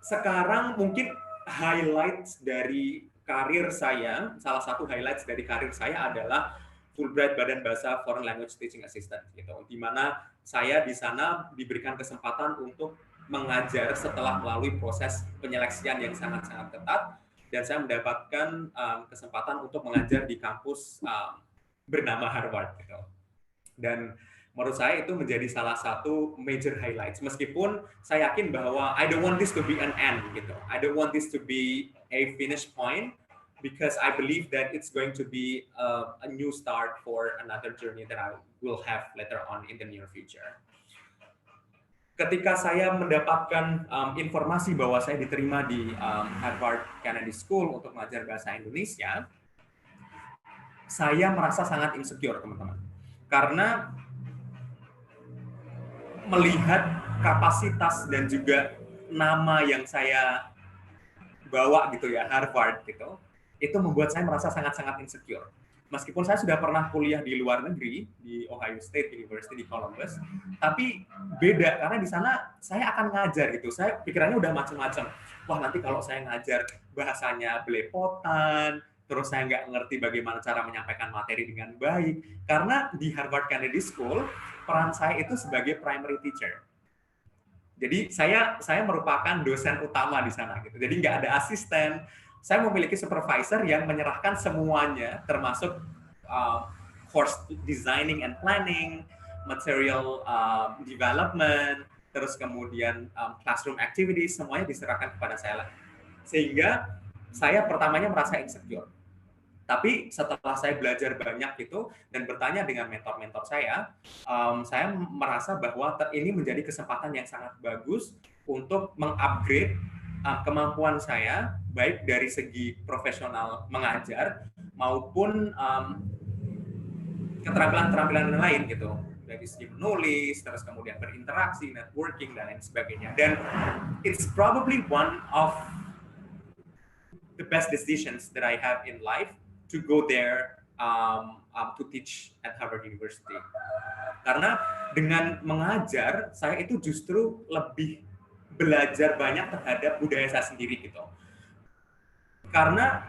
sekarang mungkin highlights dari karir saya, salah satu highlights dari karir saya adalah Fulbright Badan Bahasa Foreign Language Teaching Assistant, gitu, di mana saya di sana diberikan kesempatan untuk mengajar setelah melalui proses penyeleksian yang sangat-sangat ketat, dan saya mendapatkan kesempatan untuk mengajar di kampus bernama Harvard, gitu. Dan menurut saya itu menjadi salah satu major highlights. Meskipun saya yakin bahwa I don't want this to be an end, gitu. I don't want this to be a finish point, because I believe that it's going to be a new start for another journey that I will have later on in the near future. Ketika saya mendapatkan informasi bahwa saya diterima di Harvard Kennedy School untuk mengajar bahasa Indonesia, saya merasa sangat insecure, teman-teman. Karena melihat kapasitas dan juga nama yang saya bawa gitu ya, Harvard gitu, itu membuat saya merasa sangat-sangat insecure. Meskipun saya sudah pernah kuliah di luar negeri, di Ohio State University di Columbus, tapi beda karena di sana saya akan ngajar gitu. Saya pikirannya udah macam-macam. Wah, nanti kalau saya ngajar bahasanya belepotan, terus saya nggak ngerti bagaimana cara menyampaikan materi dengan baik. Karena di Harvard Kennedy School, peran saya itu sebagai primary teacher. Jadi saya merupakan dosen utama di sana gitu. Jadi nggak ada asisten. Saya memiliki supervisor yang menyerahkan semuanya, termasuk course designing and planning, material development, terus kemudian classroom activities, semuanya diserahkan kepada saya. Sehingga saya pertamanya merasa insecure. Tapi setelah saya belajar banyak itu dan bertanya dengan mentor-mentor saya merasa bahwa ini menjadi kesempatan yang sangat bagus untuk mengupgrade kemampuan saya, baik dari segi profesional mengajar maupun keterampilan-keterampilan lain gitu, dari segi menulis, terus kemudian berinteraksi, networking dan lain sebagainya. Dan it's probably one of the best decisions that I have in life to go there to teach at Harvard University. Karena dengan mengajar saya itu justru lebih belajar banyak terhadap budaya saya sendiri gitu. Karena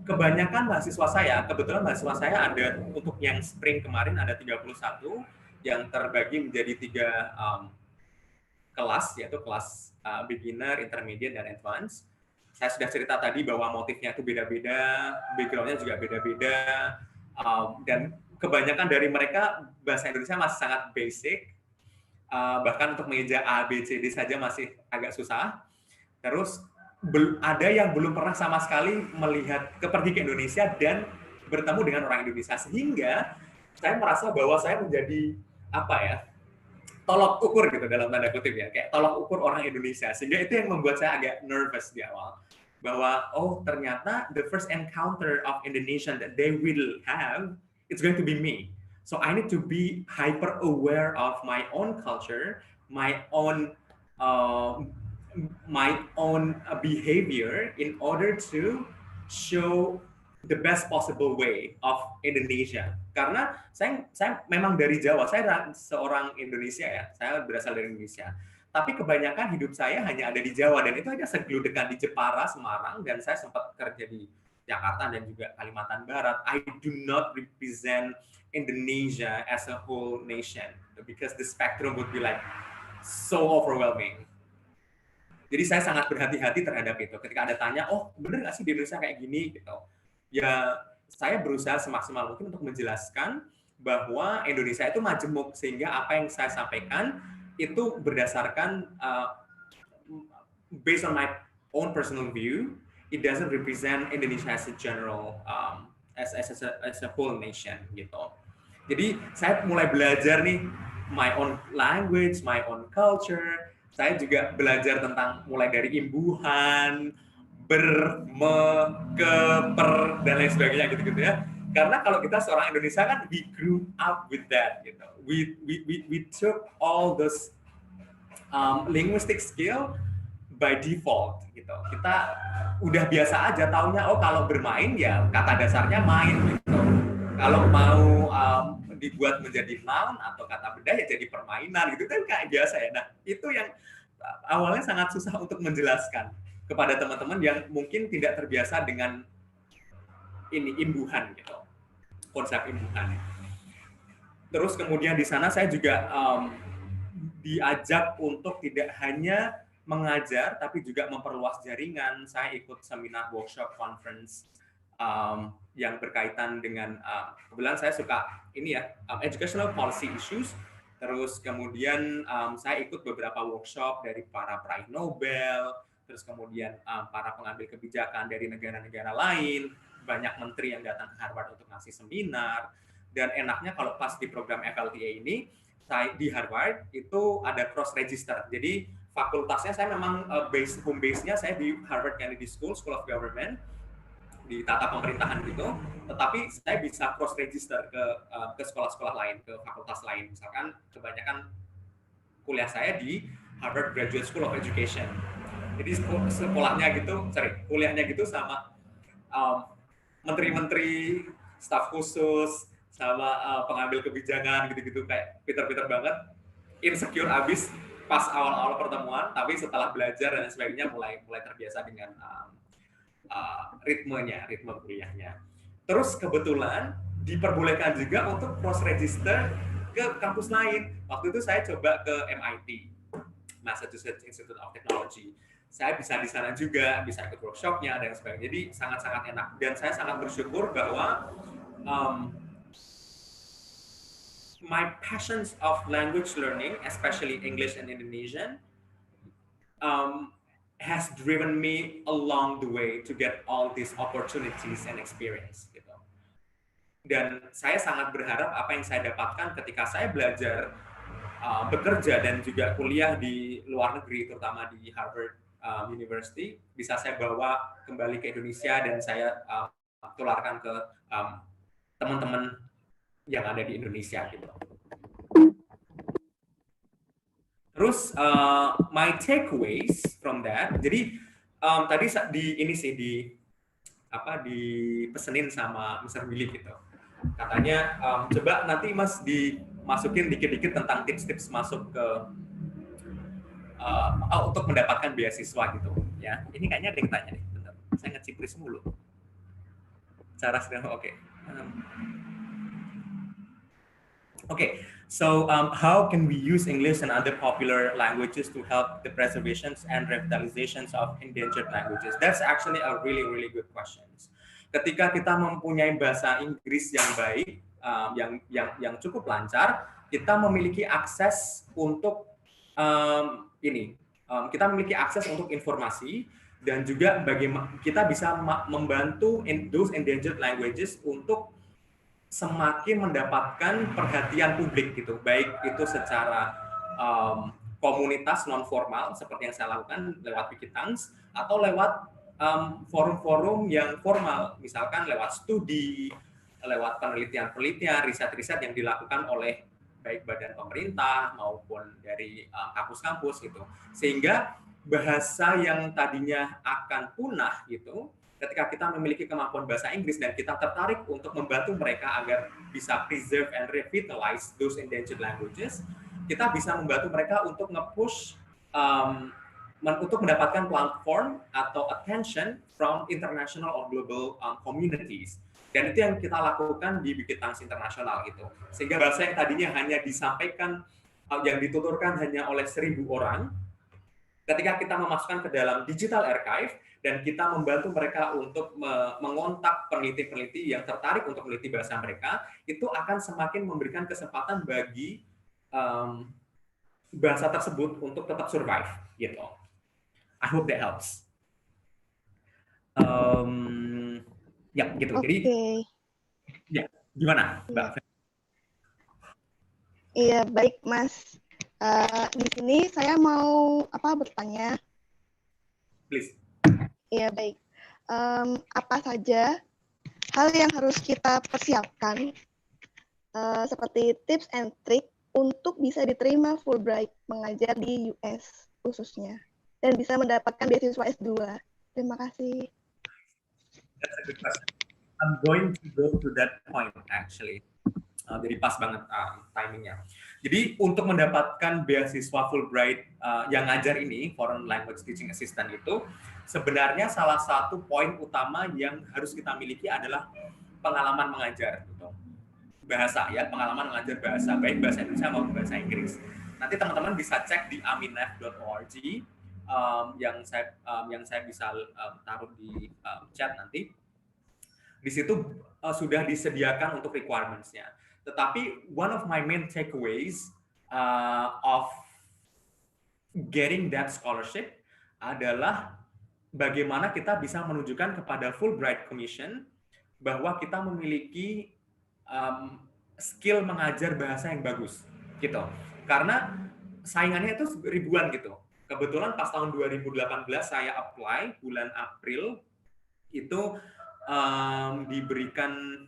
kebanyakan mahasiswa saya, kebetulan mahasiswa saya ada untuk yang spring kemarin ada 31 yang terbagi menjadi 3 kelas, yaitu kelas beginner, intermediate, dan advance. Saya sudah cerita tadi bahwa motifnya itu beda-beda, background-nya juga beda-beda, dan kebanyakan dari mereka bahasa Indonesia masih sangat basic. Bahkan untuk mengeja A, B, C, D saja masih agak susah. Terus ada yang belum pernah sama sekali pergi ke Indonesia dan bertemu dengan orang Indonesia, sehingga saya merasa bahwa saya menjadi tolok ukur gitu dalam tanda kutip ya, kayak tolok ukur orang Indonesia, sehingga itu yang membuat saya agak nervous di awal bahwa ternyata the first encounter of Indonesian that they will have it's going to be me. So I need to be hyper aware of my own culture, my own my own behavior in order to show the best possible way of Indonesia. Karena saya memang dari Jawa, saya seorang Indonesia ya, saya berasal dari Indonesia. Tapi kebanyakan hidup saya hanya ada di Jawa, dan itu hanya segludekan di Jepara, Semarang, dan saya sempat kerja di Jakarta dan juga Kalimantan Barat. I do not represent Indonesia as a whole nation because the spectrum would be like so overwhelming. Jadi saya sangat berhati-hati terhadap itu. Ketika ada tanya, oh bener nggak sih di Indonesia kayak gini? Gitu. Ya saya berusaha semaksimal mungkin untuk menjelaskan bahwa Indonesia itu majemuk, sehingga apa yang saya sampaikan itu berdasarkan based on my own personal view. It doesn't represent Indonesia as a general, as a whole nation gitu. Jadi saya mulai belajar nih my own language, my own culture. Saya juga belajar tentang mulai dari imbuhan, ber, me, ke, per, dan lain sebagainya gitu-gitu ya. Karena kalau kita seorang Indonesia kan we grew up with that gitu. We took all those linguistic skill by default gitu. Kita udah biasa aja taunya, oh kalau bermain ya kata dasarnya main gitu. Kalau mau dibuat menjadi noun atau kata benda ya jadi permainan gitu kan kayak biasa ya. Nah, itu yang awalnya sangat susah untuk menjelaskan kepada teman-teman yang mungkin tidak terbiasa dengan ini imbuhan gitu. Konsep imbuhan. Terus kemudian di sana saya juga diajak untuk tidak hanya mengajar tapi juga memperluas jaringan. Saya ikut seminar, workshop, conference yang berkaitan dengan kebetulan saya suka ini ya, educational policy issues. Terus kemudian saya ikut beberapa workshop dari para peraih Nobel, terus kemudian para pengambil kebijakan dari negara-negara lain, banyak menteri yang datang ke Harvard untuk ngasih seminar. Dan enaknya kalau pas di program FLTA ini, saya di Harvard itu ada cross register. Jadi fakultasnya saya memang home base-nya saya di Harvard Kennedy School of Government, di tata pemerintahan gitu, tetapi saya bisa cross register ke sekolah-sekolah lain, ke fakultas lain. Misalkan kebanyakan kuliah saya di Harvard Graduate School of Education. Jadi kuliahnya gitu sama menteri-menteri, staf khusus, sama pengambil kebijakan gitu-gitu, kayak Peter banget, insecure abis pas awal-awal pertemuan, tapi setelah belajar dan sebagainya mulai terbiasa dengan ritme kuliahnya. Terus kebetulan diperbolehkan juga untuk cross register ke kampus lain. Waktu itu saya coba ke MIT, Massachusetts Institute of Technology. Saya bisa di sana juga, bisa ikut workshopnya dan sebagainya. Jadi sangat-sangat enak. Dan saya sangat bersyukur bahwa my passions of language learning, especially English and Indonesian, has driven me along the way to get all these opportunities and experience. Gitu. Dan saya sangat berharap apa yang saya dapatkan ketika saya belajar, bekerja dan juga kuliah di luar negeri, terutama di Harvard University, bisa saya bawa kembali ke Indonesia dan saya tularkan ke teman-teman yang ada di Indonesia gitu. Terus my takeaways from that, jadi tadi dipesenin sama Mr. Willy gitu. Katanya coba nanti Mas dimasukin dikit-dikit tentang tips-tips masuk ke untuk mendapatkan beasiswa gitu ya. Ini kayaknya ada yang tanya nih, bentar. Saya ngecipris mulu. Cara sedang oke. Okay, so how can we use English and other popular languages to help the preservations and revitalizations of endangered languages? That's actually a really, really good question. Ketika kita mempunyai bahasa Inggris yang baik, yang cukup lancar, kita memiliki akses untuk kita memiliki akses untuk informasi dan juga bagaimana kita bisa membantu those endangered languages untuk semakin mendapatkan perhatian publik gitu, baik itu secara komunitas non formal seperti yang saya lakukan lewat Wikitanks atau lewat forum-forum yang formal, misalkan lewat studi, lewat penelitian-penelitian, riset-riset yang dilakukan oleh baik badan pemerintah maupun dari kampus-kampus gitu. Sehingga bahasa yang tadinya akan punah gitu, ketika kita memiliki kemampuan bahasa Inggris dan kita tertarik untuk membantu mereka agar bisa preserve and revitalize those endangered languages, kita bisa membantu mereka untuk nge-push untuk mendapatkan platform atau attention from international or global communities. Dan itu yang kita lakukan di Bukit Tangsi Internasional gitu. Sehingga bahasa yang tadinya hanya disampaikan, yang dituturkan hanya oleh 1.000 orang, ketika kita memasukkan ke dalam digital archive dan kita membantu mereka untuk mengontak peneliti-peneliti yang tertarik untuk meneliti bahasa mereka, itu akan semakin memberikan kesempatan bagi bahasa tersebut untuk tetap survive gitu. I hope that helps. Ya gitu. Jadi ya gimana, Mbak? Iya baik Mas. Di sini saya mau bertanya. Please. Iya baik. Apa saja hal yang harus kita persiapkan seperti tips and trick untuk bisa diterima Fulbright mengajar di US khususnya dan bisa mendapatkan beasiswa S2. Terima kasih. That's a good question. I'm going to go to that point actually. Jadi pas banget timingnya. Jadi untuk mendapatkan beasiswa Fulbright yang ngajar ini, Foreign Language Teaching Assistant itu, sebenarnya salah satu poin utama yang harus kita miliki adalah pengalaman mengajar. Gitu. Bahasa ya, pengalaman mengajar bahasa, baik bahasa Indonesia maupun bahasa Inggris. Nanti teman-teman bisa cek di aminef.org yang saya bisa taruh di chat nanti. Di situ sudah disediakan untuk requirements-nya. Tetapi one of my main takeaways of getting that scholarship adalah bagaimana kita bisa menunjukkan kepada Fulbright Commission bahwa kita memiliki skill mengajar bahasa yang bagus, gitu. Karena saingannya itu ribuan gitu. Kebetulan pas tahun 2018 saya apply bulan April itu diberikan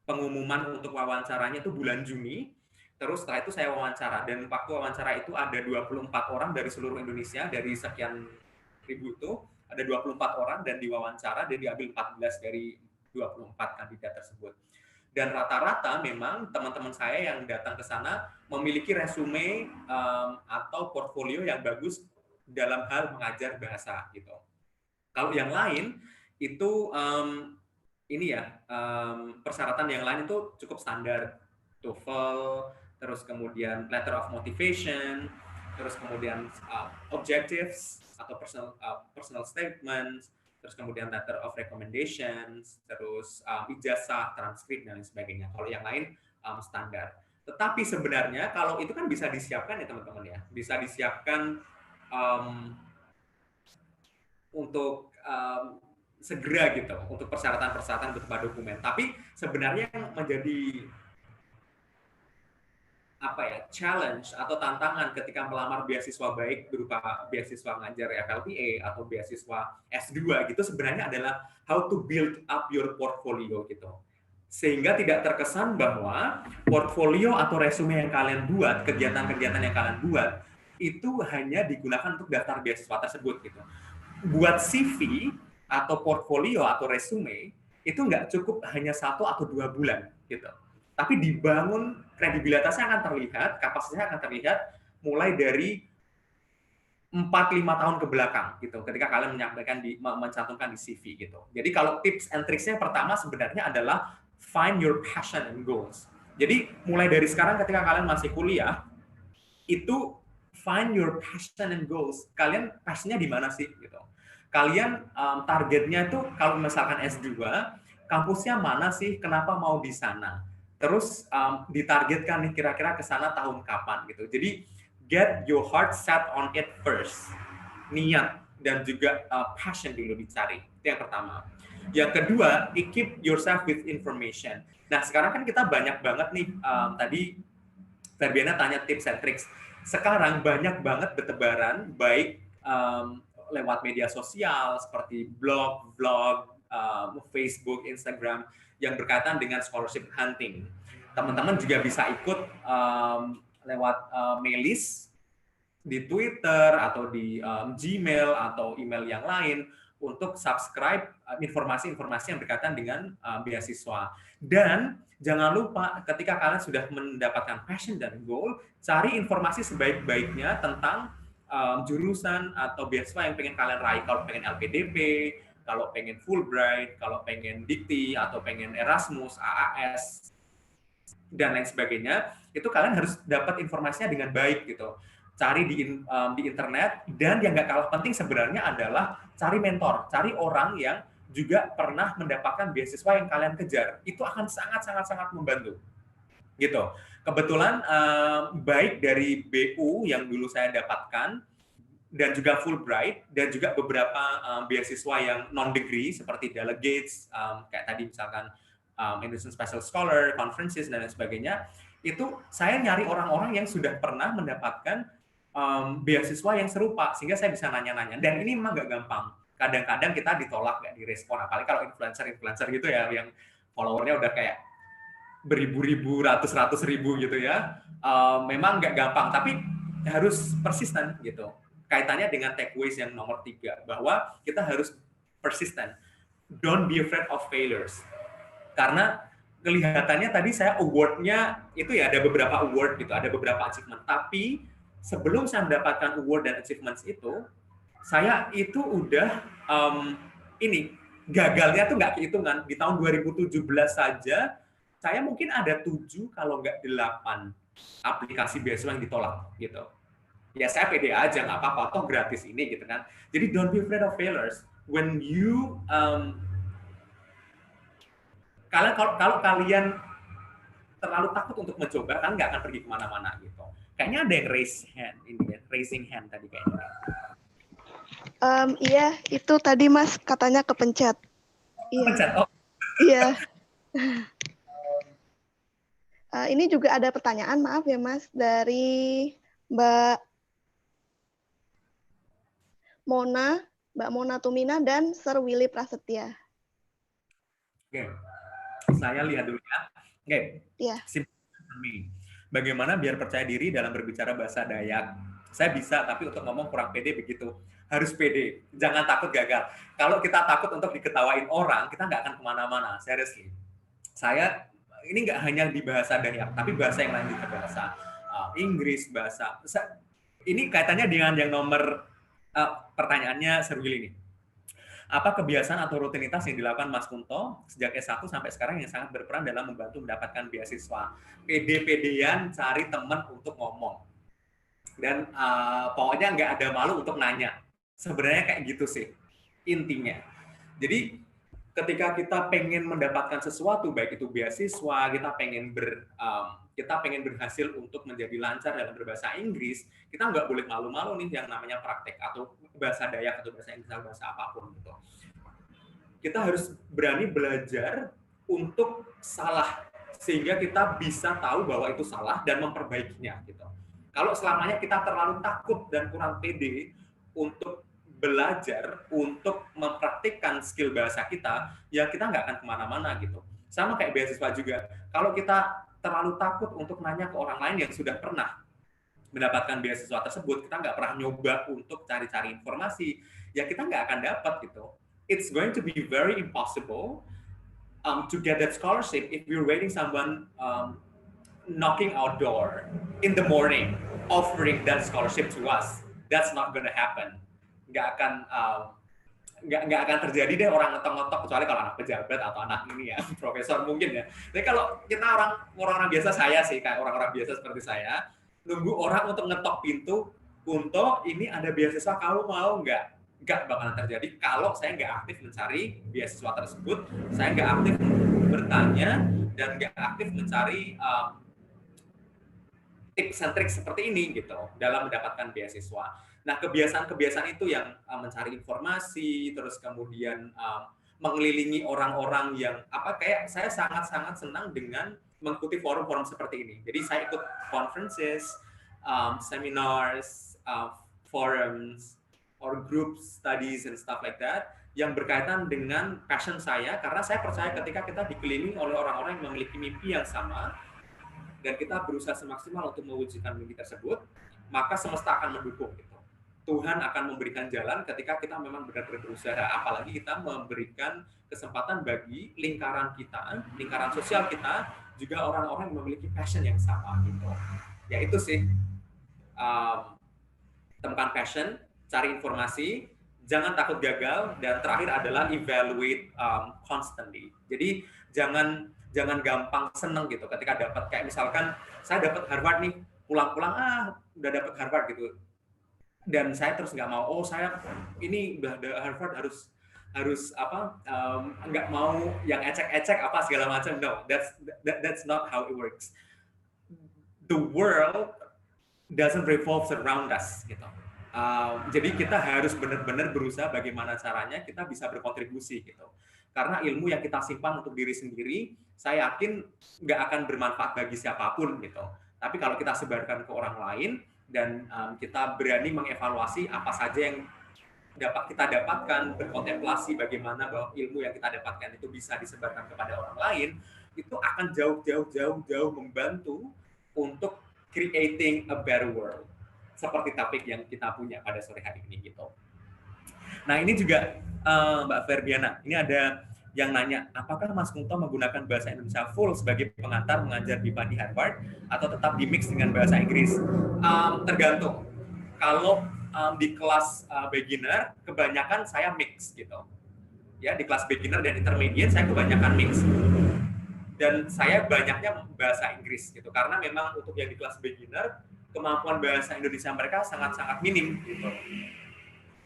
pengumuman untuk wawancaranya itu bulan Juni. Terus setelah itu saya wawancara dan waktu wawancara itu ada 24 orang dari seluruh Indonesia, dari sekian ribu itu ada 24 orang dan diwawancara dan diambil 14 dari 24 kandidat tersebut. Dan rata-rata memang teman-teman saya yang datang ke sana memiliki resume atau portfolio yang bagus dalam hal mengajar bahasa gitu. Kalau yang lain itu persyaratan yang lain itu cukup standar, TOEFL, terus kemudian letter of motivation, terus kemudian objectives atau personal statements, terus kemudian letter of recommendations, terus ijazah, transkrip dan lain sebagainya. Kalau yang lain standar. Tetapi sebenarnya kalau itu kan bisa disiapkan ya teman-teman ya, bisa disiapkan untuk segera gitu, untuk persyaratan-persyaratan berupa dokumen. Tapi sebenarnya yang menjadi challenge atau tantangan ketika melamar beasiswa baik berupa beasiswa ngajar FLPA atau beasiswa S2 gitu sebenarnya adalah how to build up your portfolio gitu. Sehingga tidak terkesan bahwa portfolio atau resume yang kalian buat, kegiatan-kegiatan yang kalian buat itu hanya digunakan untuk daftar beasiswa tersebut gitu. Buat CV atau portfolio atau resume itu nggak cukup hanya 1 atau 2 bulan gitu. Tapi dibangun kredibilitasnya akan terlihat, kapasitasnya akan terlihat mulai dari 4-5 tahun ke belakang gitu. Ketika kalian mencantumkan di CV gitu. Jadi kalau tips and tricksnya pertama sebenarnya adalah find your passion and goals. Jadi mulai dari sekarang ketika kalian masih kuliah itu find your passion and goals. Kalian passionnya di mana sih gitu. Kalian targetnya itu kalau misalkan S2, kampusnya mana sih? Kenapa mau di sana? Terus ditargetkan nih kira-kira ke sana tahun kapan gitu. Jadi get your heart set on it first. Niat dan juga passion dulu dicari. Itu yang pertama. Yang kedua, equip yourself with information. Nah, sekarang kan kita banyak banget nih tadi Ferbiana tanya tips and tricks. Sekarang banyak banget bertebaran baik lewat media sosial seperti blog, vlog, Facebook, Instagram yang berkaitan dengan scholarship hunting. teman-teman juga bisa ikut lewat mail list di Twitter atau di Gmail atau email yang lain untuk subscribe informasi-informasi yang berkaitan dengan beasiswa. Dan jangan lupa ketika kalian sudah mendapatkan passion dan goal, cari informasi sebaik-baiknya tentang jurusan atau beasiswa yang pengen kalian raih. Kalau pengen LPDP, kalau pengen Fulbright, kalau pengen Dikti, atau pengen Erasmus, AAS, dan lain sebagainya, itu kalian harus dapat informasinya dengan baik gitu. Cari di internet, dan yang nggak kalah penting sebenarnya adalah cari mentor, cari orang yang juga pernah mendapatkan beasiswa yang kalian kejar. Itu akan sangat membantu. Gitu. Kebetulan baik dari BU yang dulu saya dapatkan, dan juga Fulbright, dan juga beberapa beasiswa yang non-degree seperti delegates, kayak tadi misalkan Indonesian Special Scholar, conferences, dan lain sebagainya, itu saya nyari orang-orang yang sudah pernah mendapatkan beasiswa yang serupa, sehingga saya bisa nanya-nanya. Dan ini memang nggak gampang. Kadang-kadang kita ditolak, nggak direspon. Apalagi kalau influencer gitu ya, yang followernya udah kayak beribu-ribu, ratus ribu gitu ya. Memang nggak gampang, tapi harus persisten gitu. Kaitannya dengan takeaways yang nomor 3, bahwa kita harus persisten. Don't be afraid of failures. Karena kelihatannya tadi saya award-nya itu ya ada beberapa award gitu, ada beberapa achievement. Tapi sebelum saya mendapatkan award dan achievements itu, saya itu udah gagalnya tuh nggak kehitungan. Di tahun 2017 saja, saya mungkin ada 7 kalau nggak 8 aplikasi beasiswa yang ditolak gitu. Ya saya pede aja, nggak apa-apa, toh gratis ini gitu kan. Jadi don't be afraid of failures. When you kalau kalian terlalu takut untuk mencoba, kan nggak akan pergi kemana-mana gitu. Kayaknya ada yang raising hand tadi kayaknya. Iya, itu tadi Mas katanya kepencet. Iya. Kepencet, oh. Iya. Ini juga ada pertanyaan, maaf ya Mas, dari Mbak Mona Tumina dan Sir Willy Prasetya. Oke, saya lihat dulu ya. Oke, Iya. Bagaimana biar percaya diri dalam berbicara bahasa Dayak? Saya bisa, tapi untuk ngomong kurang pede begitu. Harus pede, jangan takut gagal. Kalau kita takut untuk diketawain orang, kita nggak akan kemana-mana, seriously. Saya, ini nggak hanya di bahasa Dayak, tapi bahasa yang lain juga, bahasa Inggris, ini kaitannya dengan yang nomor pertanyaannya Sir Willy ini. Apa kebiasaan atau rutinitas yang dilakukan Mas Kunto sejak S1 sampai sekarang yang sangat berperan dalam membantu mendapatkan beasiswa? Pede-pedean cari teman untuk ngomong. Dan pokoknya nggak ada malu untuk nanya. Sebenarnya kayak gitu sih intinya. Jadi ketika kita pengen mendapatkan sesuatu, baik itu beasiswa, kita pengen berhasil untuk menjadi lancar dalam berbahasa Inggris, kita nggak boleh malu-malu nih yang namanya praktek atau bahasa Dayak atau bahasa Inggris atau bahasa apapun gitu. Kita harus berani belajar untuk salah sehingga kita bisa tahu bahwa itu salah dan memperbaikinya gitu. Kalau selamanya kita terlalu takut dan kurang pede untuk belajar, untuk mempraktikkan skill bahasa kita, ya kita nggak akan kemana-mana gitu. Sama kayak beasiswa juga. Kalau kita terlalu takut untuk nanya ke orang lain yang sudah pernah mendapatkan beasiswa tersebut, kita nggak pernah nyoba untuk cari-cari informasi, ya kita nggak akan dapat gitu. It's going to be very impossible to get that scholarship if you're waiting someone knocking our door in the morning offering that scholarship to us. That's not gonna happen. Nggak akan terjadi deh orang ngetok-ngetok, kecuali kalau anak pejabat atau anak ini ya profesor mungkin ya. Tapi kalau kita orang-orang biasa, saya sih kayak orang-orang biasa seperti saya, nunggu orang untuk ngetok pintu untuk ini ada beasiswa, kamu mau nggak bakalan terjadi kalau saya nggak aktif mencari beasiswa tersebut, saya nggak aktif bertanya dan nggak aktif mencari tips and trik seperti ini gitu dalam mendapatkan beasiswa. Nah, kebiasaan-kebiasaan itu yang mencari informasi, terus kemudian mengelilingi orang-orang yang kayak saya sangat-sangat senang dengan mengikuti forum-forum seperti ini. Jadi saya ikut conferences, seminars, forums, or group studies and stuff like that yang berkaitan dengan passion saya, karena saya percaya ketika kita dikelilingi oleh orang-orang yang memiliki mimpi yang sama, dan kita berusaha semaksimal untuk mewujudkan mimpi tersebut, maka semesta akan mendukung gitu. Tuhan akan memberikan jalan ketika kita memang benar-benar berusaha, apalagi kita memberikan kesempatan bagi lingkaran kita, lingkaran sosial kita, juga orang-orang yang memiliki passion yang sama gitu. Ya itu sih, temukan passion, cari informasi, jangan takut gagal, dan terakhir adalah evaluate constantly. Jadi jangan gampang seneng gitu ketika dapat, kayak misalkan saya dapat Harvard nih, pulang-pulang udah dapat Harvard gitu, dan saya terus nggak mau, saya ini udah ada Harvard harus nggak mau yang ecek-ecek apa segala macam. No, that's not how it works. The world doesn't revolve around us gitu. Jadi kita harus benar-benar berusaha bagaimana caranya kita bisa berkontribusi gitu. Karena ilmu yang kita simpan untuk diri sendiri, saya yakin nggak akan bermanfaat bagi siapapun gitu. Tapi kalau kita sebarkan ke orang lain dan kita berani mengevaluasi apa saja yang dapat kita dapatkan, berkontemplasi bagaimana bahwa ilmu yang kita dapatkan itu bisa disebarkan kepada orang lain, itu akan jauh membantu untuk creating a better world. Seperti topik yang kita punya pada sore hari ini gitu. Nah ini juga Mbak Ferdiana, ini ada yang nanya, apakah Mas Kunto menggunakan bahasa Indonesia full sebagai pengantar mengajar BIPA di Harvard atau tetap di-mix dengan bahasa Inggris? Tergantung. Kalau di kelas beginner, kebanyakan saya mix gitu. Ya, di kelas beginner dan intermediate saya kebanyakan mix. Dan saya banyaknya bahasa Inggris gitu, karena memang untuk yang di kelas beginner, kemampuan bahasa Indonesia mereka sangat-sangat minim gitu.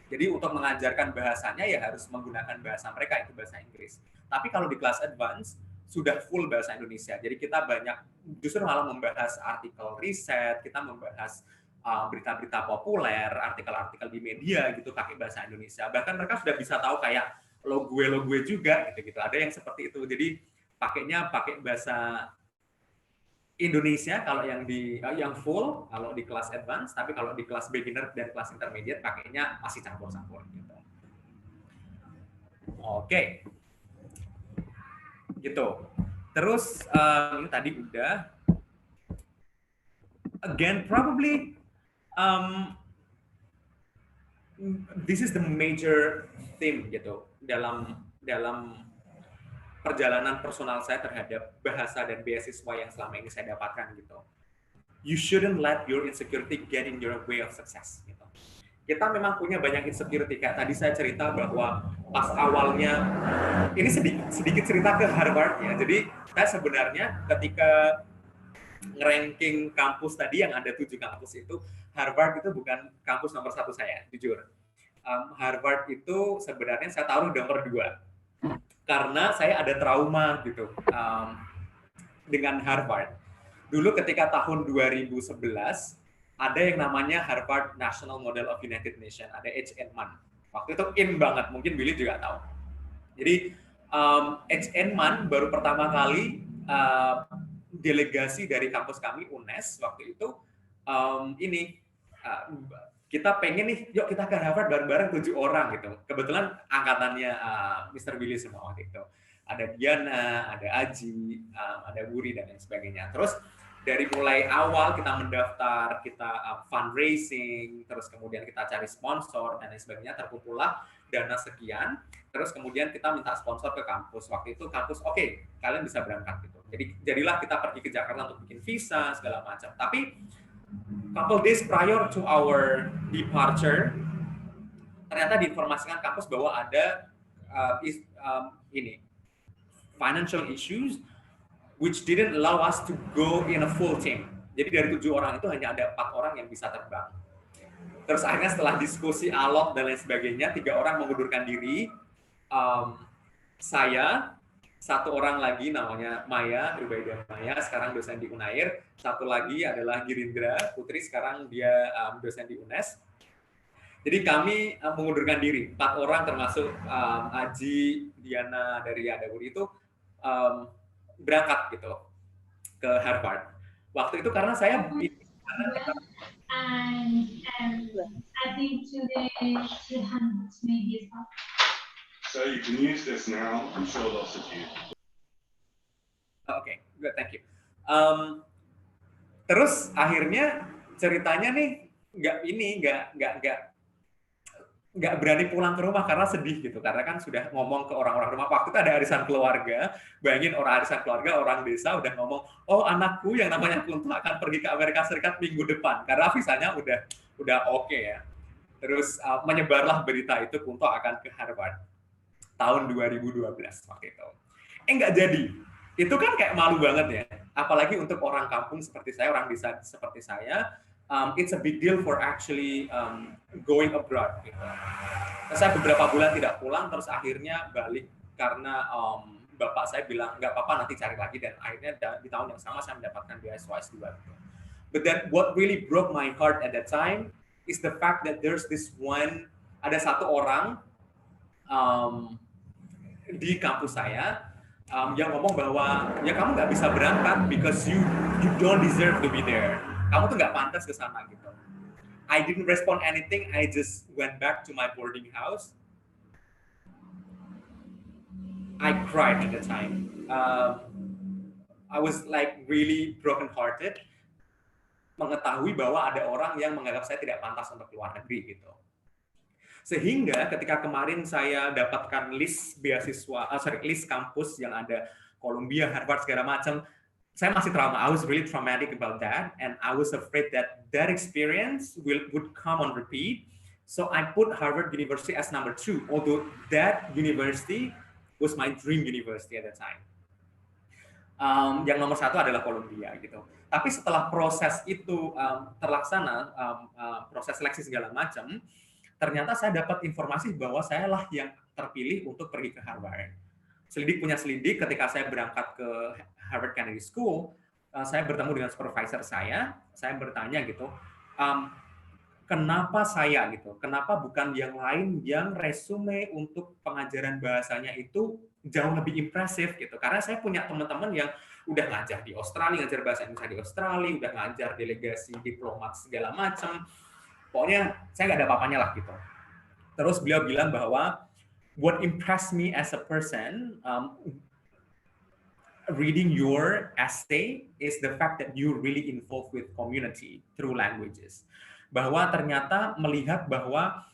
Jadi untuk mengajarkan bahasanya ya harus menggunakan bahasa mereka, itu bahasa Inggris. Tapi kalau di kelas advance sudah full bahasa Indonesia. Jadi kita banyak justru malah membahas artikel riset, kita membahas berita-berita populer, artikel-artikel di media gitu pakai bahasa Indonesia. Bahkan mereka sudah bisa tahu kayak lo gue juga gitu. Ada yang seperti itu. Jadi pakainya pakai bahasa Indonesia kalau yang full, kalau di kelas advance, tapi kalau di kelas beginner dan kelas intermediate pakainya masih campur-campur gitu. Oke. Gitu. Terus ini tadi udah. Again, probably this is the major theme gitu dalam perjalanan personal saya terhadap bahasa dan beasiswa yang selama ini saya dapatkan gitu. You shouldn't let your insecurity get in your way of success gitu. Kita memang punya banyak insecurity, kayak tadi saya cerita bahwa pas awalnya, ini sedikit cerita ke Harvard ya. Jadi saya sebenarnya ketika nge-ranking kampus tadi yang ada 7 kampus itu, Harvard itu bukan kampus nomor 1 saya, jujur. Harvard itu sebenarnya saya taruh nomor 2. Karena saya ada trauma gitu dengan Harvard. Dulu ketika tahun 2011 ada yang namanya Harvard National Model of United Nations, ada HN-MAN. Waktu itu in banget, mungkin Billy juga tahu. Jadi HN-MAN baru pertama kali delegasi dari kampus kami UNES waktu itu kita pengen nih, yuk kita ke Harvard bareng-bareng 7 orang gitu. Kebetulan angkatannya Mr. Billy semua waktu itu. Ada Diana, ada Aji, ada Wuri, dan lain sebagainya. Terus dari mulai awal kita mendaftar, kita fundraising, terus kemudian kita cari sponsor, dan lain sebagainya, terkumpullah dana sekian, terus kemudian kita minta sponsor ke kampus. Waktu itu kampus, oke, kalian bisa berangkat gitu. Jadi jadilah kita pergi ke Jakarta untuk bikin visa, segala macam. Tapi couple days prior to our departure, ternyata diinformasikan kampus bahwa ada financial issues which didn't allow us to go in a full team. Jadi dari 7 orang itu hanya ada 4 orang yang bisa terbang. Terus akhirnya setelah diskusi alot dan lain sebagainya, 3 orang mengundurkan diri. Saya, 1 orang lagi namanya Maya, Rubaida Maya, sekarang dosen di Unair. 1 lagi adalah Girindra Putri, sekarang dia dosen di UNES. Jadi kami mengundurkan diri, 4 orang termasuk Aji, Diana, dari Adawuri itu berangkat gitu ke Harvard. Waktu itu karena saya So you can use this now. I'm sure lots of you. Okay, good, thank you. Terus akhirnya ceritanya nih nggak berani pulang ke rumah karena sedih gitu, karena kan sudah ngomong ke orang-orang rumah. Waktu itu ada arisan keluarga, bayangin orang arisan keluarga, orang desa udah ngomong, oh anakku yang namanya Kunto akan pergi ke Amerika Serikat minggu depan karena visanya udah oke ya. Terus menyebarlah berita itu Kunto akan ke Harvard tahun 2012 waktu itu. Nggak jadi. Itu kan kayak malu banget ya, apalagi untuk orang kampung seperti saya, orang desa seperti saya. It's a big deal for actually going abroad. Gitu. Saya beberapa bulan tidak pulang, terus akhirnya balik karena bapak saya bilang nggak apa-apa nanti cari lagi, dan akhirnya di tahun yang sama saya mendapatkan beasiswa S2. Gitu. But then what really broke my heart at that time is the fact that there's this one, ada satu orang di kampus saya yang ngomong bahwa ya kamu nggak bisa berangkat because you don't deserve to be there. Kamu tuh nggak pantas ke sana gitu. I didn't respond anything. I just went back to my boarding house. I cried at the time. I was like really broken-hearted, mengetahui bahwa ada orang yang menganggap saya tidak pantas untuk keluar negeri gitu. Sehingga ketika kemarin saya dapatkan list beasiswa, list kampus yang ada Columbia, Harvard segala macam. Saya masih trauma. I was really traumatic about that, and I was afraid that experience would come on repeat. So I put Harvard University as number 2, although that university was my dream university at that time. Yang nomor 1 adalah Columbia gitu. Tapi setelah proses itu terlaksana, proses seleksi segala macam, ternyata saya dapat informasi bahwa saya lah yang terpilih untuk pergi ke Harvard. Selidik punya selidik, ketika saya berangkat ke Harvard Kennedy School, saya bertemu dengan supervisor saya bertanya gitu, kenapa saya gitu, kenapa bukan yang lain yang resume untuk pengajaran bahasanya itu jauh lebih impresif gitu, karena saya punya teman-teman yang udah ngajar di Australia, ngajar bahasa Indonesia di Australia, udah ngajar delegasi diplomat segala macam, pokoknya saya nggak ada apa-apanya lah gitu. Terus beliau bilang bahwa what impressed me as a person reading your essay is the fact that you really involved with community through languages. Bahwa ternyata melihat bahwa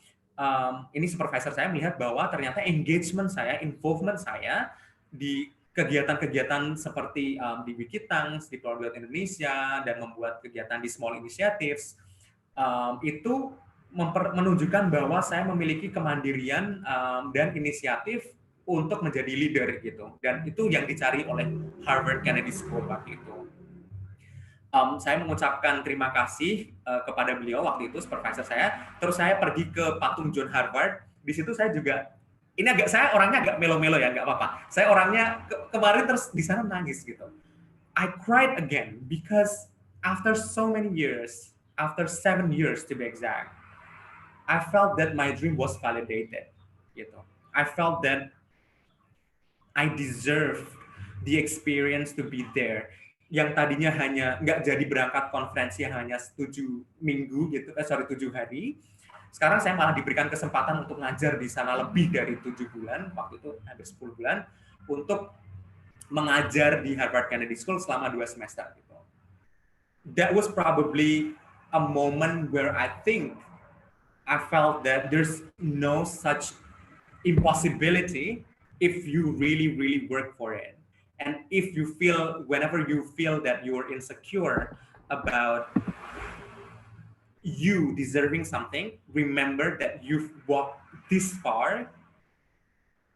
ini supervisor saya melihat bahwa ternyata engagement saya, involvement saya di kegiatan-kegiatan seperti di Wikitanks, di Polyglot Indonesia, dan membuat kegiatan di Small Initiatives, itu menunjukkan bahwa saya memiliki kemandirian dan inisiatif untuk menjadi leader gitu, dan itu yang dicari oleh Harvard Kennedy School waktu itu. Saya mengucapkan terima kasih kepada beliau waktu itu, supervisor saya. Terus saya pergi ke patung John Harvard. Di situ saya juga, ini saya orangnya agak melo-melo ya, nggak apa-apa. Saya orangnya kemarin terus di sana nangis gitu. I cried again because after so many years, after 7 years to be exact, I felt that my dream was validated. Gitu. I felt that I deserve the experience to be there. Yang tadinya hanya nggak jadi berangkat konferensi yang hanya 7 minggu gitu, 7 hari. Sekarang saya malah diberikan kesempatan untuk ngajar di sana lebih dari 7 bulan, waktu itu hampir 10 bulan, untuk mengajar di Harvard Kennedy School selama 2 semester. Gitu. That was probably a moment where I think I felt that there's no such impossibility if you really, really work for it. And if you feel, whenever you feel that you're insecure about you deserving something, remember that you've walked this far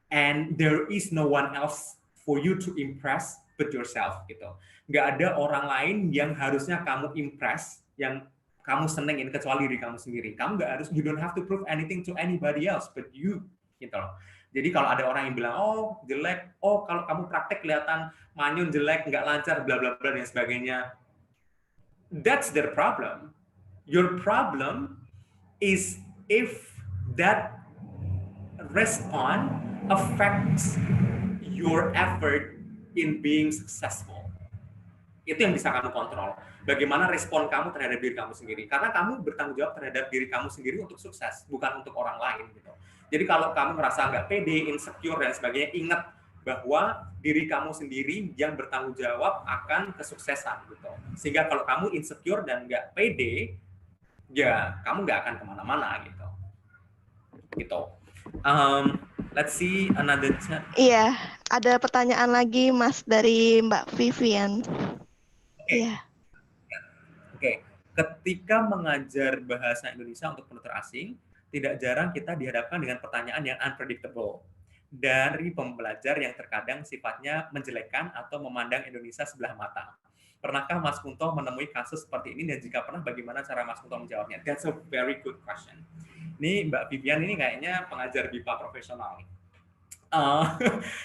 and there is no one else for you to impress but yourself gitu. Nggak ada orang lain yang harusnya kamu impress, yang kamu senengin kecuali diri kamu sendiri. Kamu nggak harus, you don't have to prove anything to anybody else but you gitu loh. Jadi kalau ada orang yang bilang, oh jelek, oh kalau kamu praktek kelihatan manyun, jelek, nggak lancar, bla bla bla dan sebagainya, that's their problem. Your problem is if that response affects your effort in being successful. Itu yang bisa kamu kontrol. Bagaimana respon kamu terhadap diri kamu sendiri. Karena kamu bertanggung jawab terhadap diri kamu sendiri untuk sukses, bukan untuk orang lain gitu. Jadi kalau kamu merasa nggak pede, insecure dan sebagainya, ingat bahwa diri kamu sendiri yang bertanggung jawab akan kesuksesan gitu. Sehingga kalau kamu insecure dan nggak pede, ya kamu nggak akan kemana-mana gitu. Gitu. Let's see another chat. Iya, ada pertanyaan lagi Mas dari Mbak Vivian. Iya. Oke. Ketika mengajar bahasa Indonesia untuk penutur asing, tidak jarang kita dihadapkan dengan pertanyaan yang unpredictable dari pembelajar yang terkadang sifatnya menjelekkan atau memandang Indonesia sebelah mata. Pernahkah Mas Kunto menemui kasus seperti ini, dan jika pernah, bagaimana cara Mas Kunto menjawabnya? That's a very good question. Ini Mbak Vivian ini kayaknya pengajar BIPA profesional.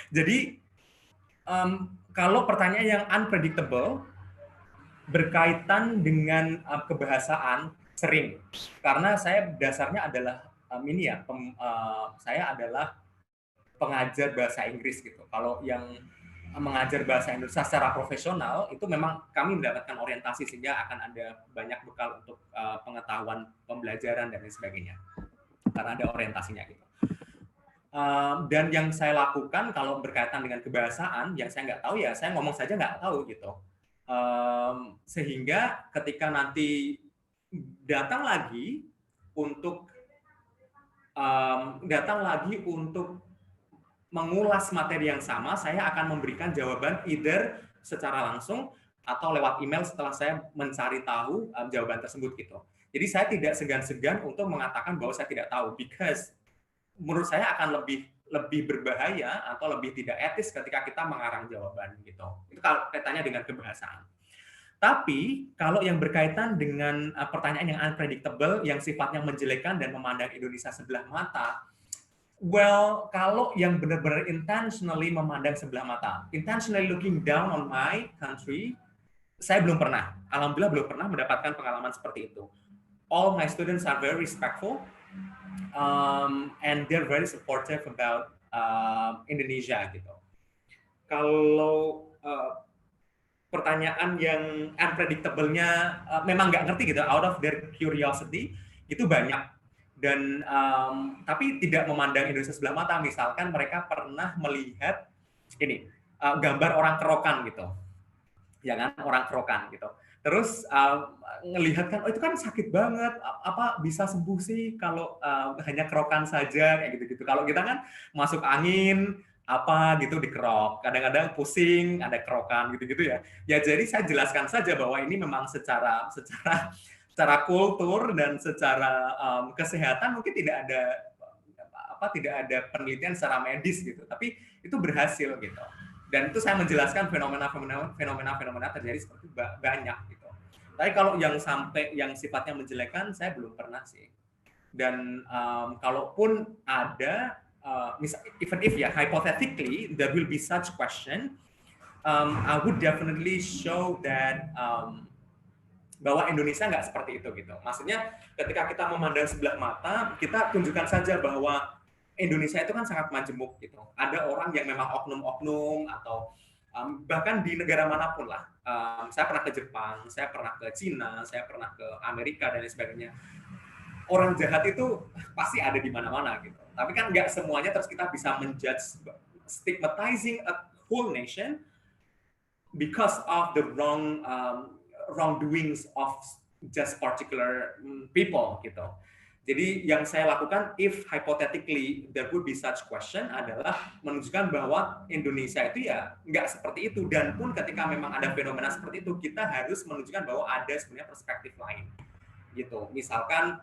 Jadi kalau pertanyaan yang unpredictable berkaitan dengan kebahasaan sering, karena saya dasarnya adalah saya adalah pengajar bahasa Inggris gitu. Kalau yang mengajar bahasa Indonesia secara profesional itu memang kami mendapatkan orientasi sehingga akan ada banyak bekal untuk pengetahuan pembelajaran dan lain sebagainya, karena ada orientasinya gitu. Dan yang saya lakukan kalau berkaitan dengan kebahasaan yang saya nggak tahu, ya saya ngomong saja nggak tahu gitu. Sehingga ketika nanti datang lagi untuk mengulas materi yang sama, saya akan memberikan jawaban either secara langsung atau lewat email setelah saya mencari tahu jawaban tersebut gitu. Jadi saya tidak segan-segan untuk mengatakan bahwa saya tidak tahu, because menurut saya akan lebih berbahaya atau lebih tidak etis ketika kita mengarang jawaban gitu. Itu kalau kaitannya dengan kebahasaan. Tapi kalau yang berkaitan dengan pertanyaan yang unpredictable, yang sifatnya menjelekkan dan memandang Indonesia sebelah mata, well, kalau yang benar-benar intentionally memandang sebelah mata, intentionally looking down on my country, saya belum pernah. Alhamdulillah belum pernah mendapatkan pengalaman seperti itu. All my students are very respectful, and they're very supportive about Indonesia gitu. Kalau pertanyaan yang unpredictable-nya memang nggak ngerti gitu, out of their curiosity, itu banyak. Dan tapi tidak memandang Indonesia sebelah mata. Misalkan mereka pernah melihat ini gambar orang kerokan gitu, ya kan, orang kerokan gitu. Terus ngelihat kan, oh itu kan sakit banget, apa bisa sembuh sih kalau hanya kerokan saja kayak gitu-gitu. Kalau kita kan masuk angin apa gitu dikerok, kadang-kadang pusing ada kerokan gitu-gitu ya. Ya jadi saya jelaskan saja bahwa ini memang secara kultur dan secara kesehatan mungkin tidak ada penelitian secara medis gitu, tapi itu berhasil gitu. Dan itu saya menjelaskan fenomena terjadi seperti banyak gitu. Tapi kalau yang sampai yang sifatnya menjelekan saya belum pernah sih. Dan kalaupun ada even if ya hypothetically there will be such question, I would definitely show that bahwa Indonesia nggak seperti itu gitu. Maksudnya ketika kita memandang sebelah mata, kita tunjukkan saja bahwa Indonesia itu kan sangat majemuk gitu. Ada orang yang memang oknum-oknum atau bahkan di negara manapun lah. Saya pernah ke Jepang, saya pernah ke Cina, saya pernah ke Amerika dan lain sebagainya. Orang jahat itu pasti ada di mana-mana gitu. Tapi kan nggak semuanya terus kita bisa menjudge, stigmatizing a whole nation because of the wrongdoings of just particular people gitu. Jadi yang saya lakukan, if hypothetically there would be such question, adalah menunjukkan bahwa Indonesia itu ya nggak seperti itu, dan pun ketika memang ada fenomena seperti itu, kita harus menunjukkan bahwa ada sebenarnya perspektif lain gitu. Misalkan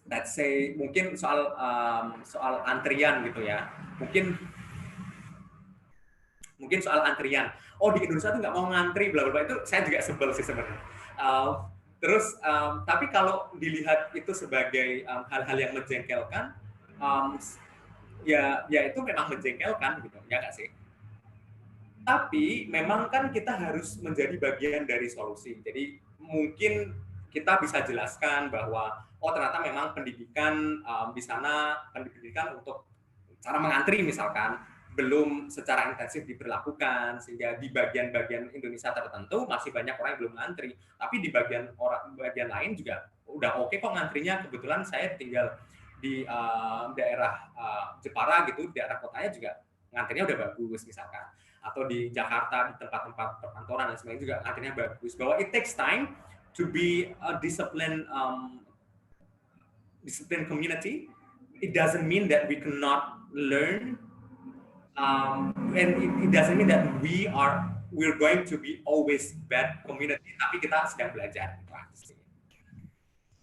let's say mungkin soal antrian gitu ya, mungkin soal antrian. Oh di Indonesia tuh nggak mau ngantri, bla bla, itu saya juga sebel sih sebenarnya. Terus tapi kalau dilihat itu sebagai hal-hal yang menjengkelkan, ya itu memang menjengkelkan gitu, ya nggak sih? Tapi memang kan kita harus menjadi bagian dari solusi. Jadi mungkin kita bisa jelaskan bahwa oh ternyata memang pendidikan di sana, pendidikan untuk cara mengantri misalkan belum secara intensif diberlakukan, sehingga di bagian-bagian Indonesia tertentu masih banyak orang yang belum ngantri. Tapi di bagian lain juga udah oke kok ngantrinya. Kebetulan saya tinggal di daerah Jepara gitu, daerah kotanya juga ngantrinya udah bagus misalkan, atau di Jakarta di tempat-tempat perkantoran dan sebagainya juga ngantrinya bagus, bahwa it takes time to be a disciplined community. It doesn't mean that we cannot learn, and it doesn't mean that we're going to be always bad community, tapi kita sedang belajar.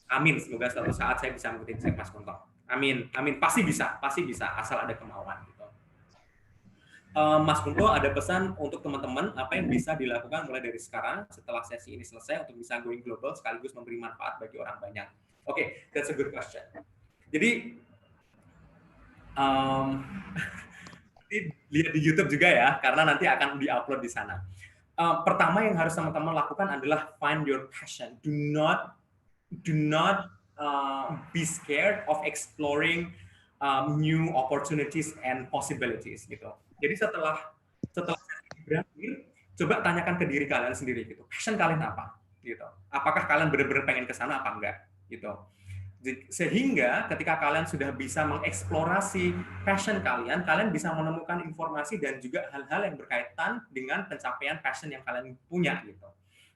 Amin, semoga suatu saat saya bisa mengikuti Mas Kunto. Amin, pasti bisa, asal ada kemauan. Gitu. Mas Kunto, ada pesan untuk teman-teman apa yang bisa dilakukan mulai dari sekarang setelah sesi ini selesai untuk bisa going global sekaligus memberi manfaat bagi orang banyak. Oke, that's a good question. Jadi lihat di YouTube juga ya, karena nanti akan diupload di sana. Pertama yang harus teman-teman lakukan adalah find your passion. Do not be scared of exploring new opportunities and possibilities gitu. Jadi setelah berakhir, coba tanyakan ke diri kalian sendiri gitu. Passion kalian apa? Gitu. Apakah kalian benar-benar pengen ke sana apa enggak? Gitu. Sehingga ketika kalian sudah bisa mengeksplorasi passion kalian bisa menemukan informasi dan juga hal-hal yang berkaitan dengan pencapaian passion yang kalian punya gitu.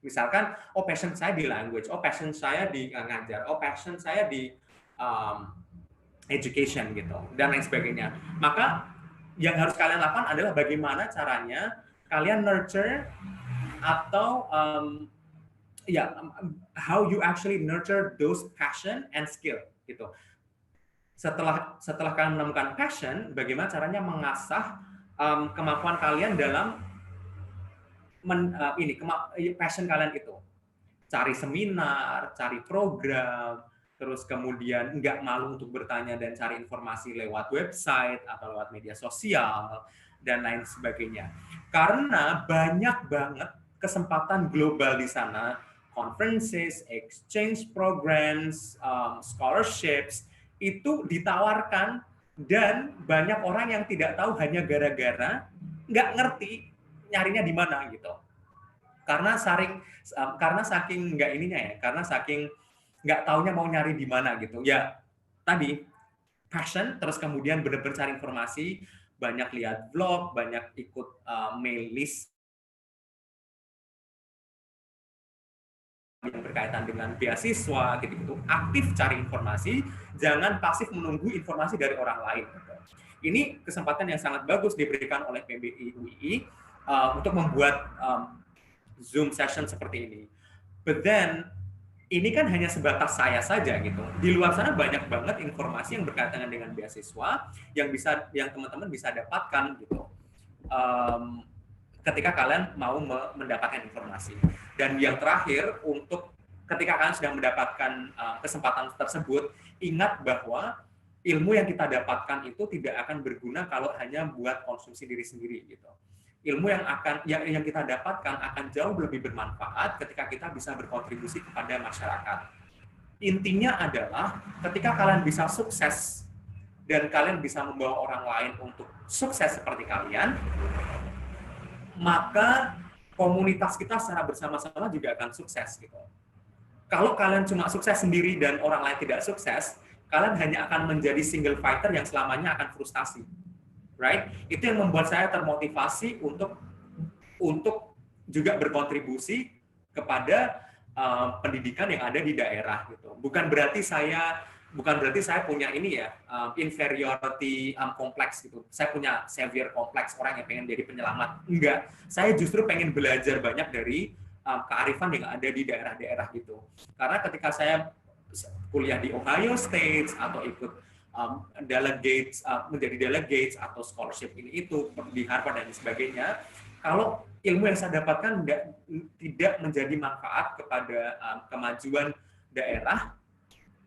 Misalkan, oh passion saya di language, oh passion saya di ngajar, oh passion saya di education gitu, dan lain sebagainya. Maka yang harus kalian lakukan adalah bagaimana caranya kalian nurture atau how you actually nurture those passion and skill gitu. Setelah kalian menemukan passion, bagaimana caranya mengasah kemampuan kalian dalam passion kalian itu. Cari seminar, cari program, terus kemudian nggak malu untuk bertanya dan cari informasi lewat website atau lewat media sosial dan lain sebagainya. Karena banyak banget kesempatan global di sana. Conferences, exchange programs, scholarships, itu ditawarkan dan banyak orang yang tidak tahu hanya gara-gara nggak ngerti nyarinya di mana gitu. Karena saking nggak ininya ya, karena saking nggak taunya mau nyari di mana gitu. Ya tadi passion, terus kemudian benar-benar cari informasi, banyak lihat blog, banyak ikut mail list yang berkaitan dengan beasiswa gitu-gitu, aktif cari informasi, jangan pasif menunggu informasi dari orang lain. Ini kesempatan yang sangat bagus diberikan oleh PBI UII untuk membuat Zoom session seperti ini. But then ini kan hanya sebatas saya saja gitu. Di luar sana banyak banget informasi yang berkaitan dengan beasiswa yang teman-teman bisa dapatkan gitu. Ketika kalian mau mendapatkan informasi. Dan yang terakhir, untuk ketika kalian sudah mendapatkan kesempatan tersebut, ingat bahwa ilmu yang kita dapatkan itu tidak akan berguna kalau hanya buat konsumsi diri sendiri gitu. Ilmu yang kita dapatkan akan jauh lebih bermanfaat ketika kita bisa berkontribusi kepada masyarakat. Intinya adalah ketika kalian bisa sukses dan kalian bisa membawa orang lain untuk sukses seperti kalian, maka komunitas kita secara bersama-sama juga akan sukses gitu. Kalau kalian cuma sukses sendiri dan orang lain tidak sukses, kalian hanya akan menjadi single fighter yang selamanya akan frustasi. Right? Itu yang membuat saya termotivasi untuk juga berkontribusi kepada pendidikan yang ada di daerah gitu. Bukan berarti saya punya ini ya, inferiority complex gitu. Saya punya savior complex, orang yang pengen jadi penyelamat. Enggak. Saya justru pengen belajar banyak dari kearifan yang ada di daerah-daerah gitu. Karena ketika saya kuliah di Ohio State atau ikut menjadi delegates atau scholarship ini itu di Harvard dan sebagainya, kalau ilmu yang saya dapatkan tidak menjadi manfaat kepada kemajuan daerah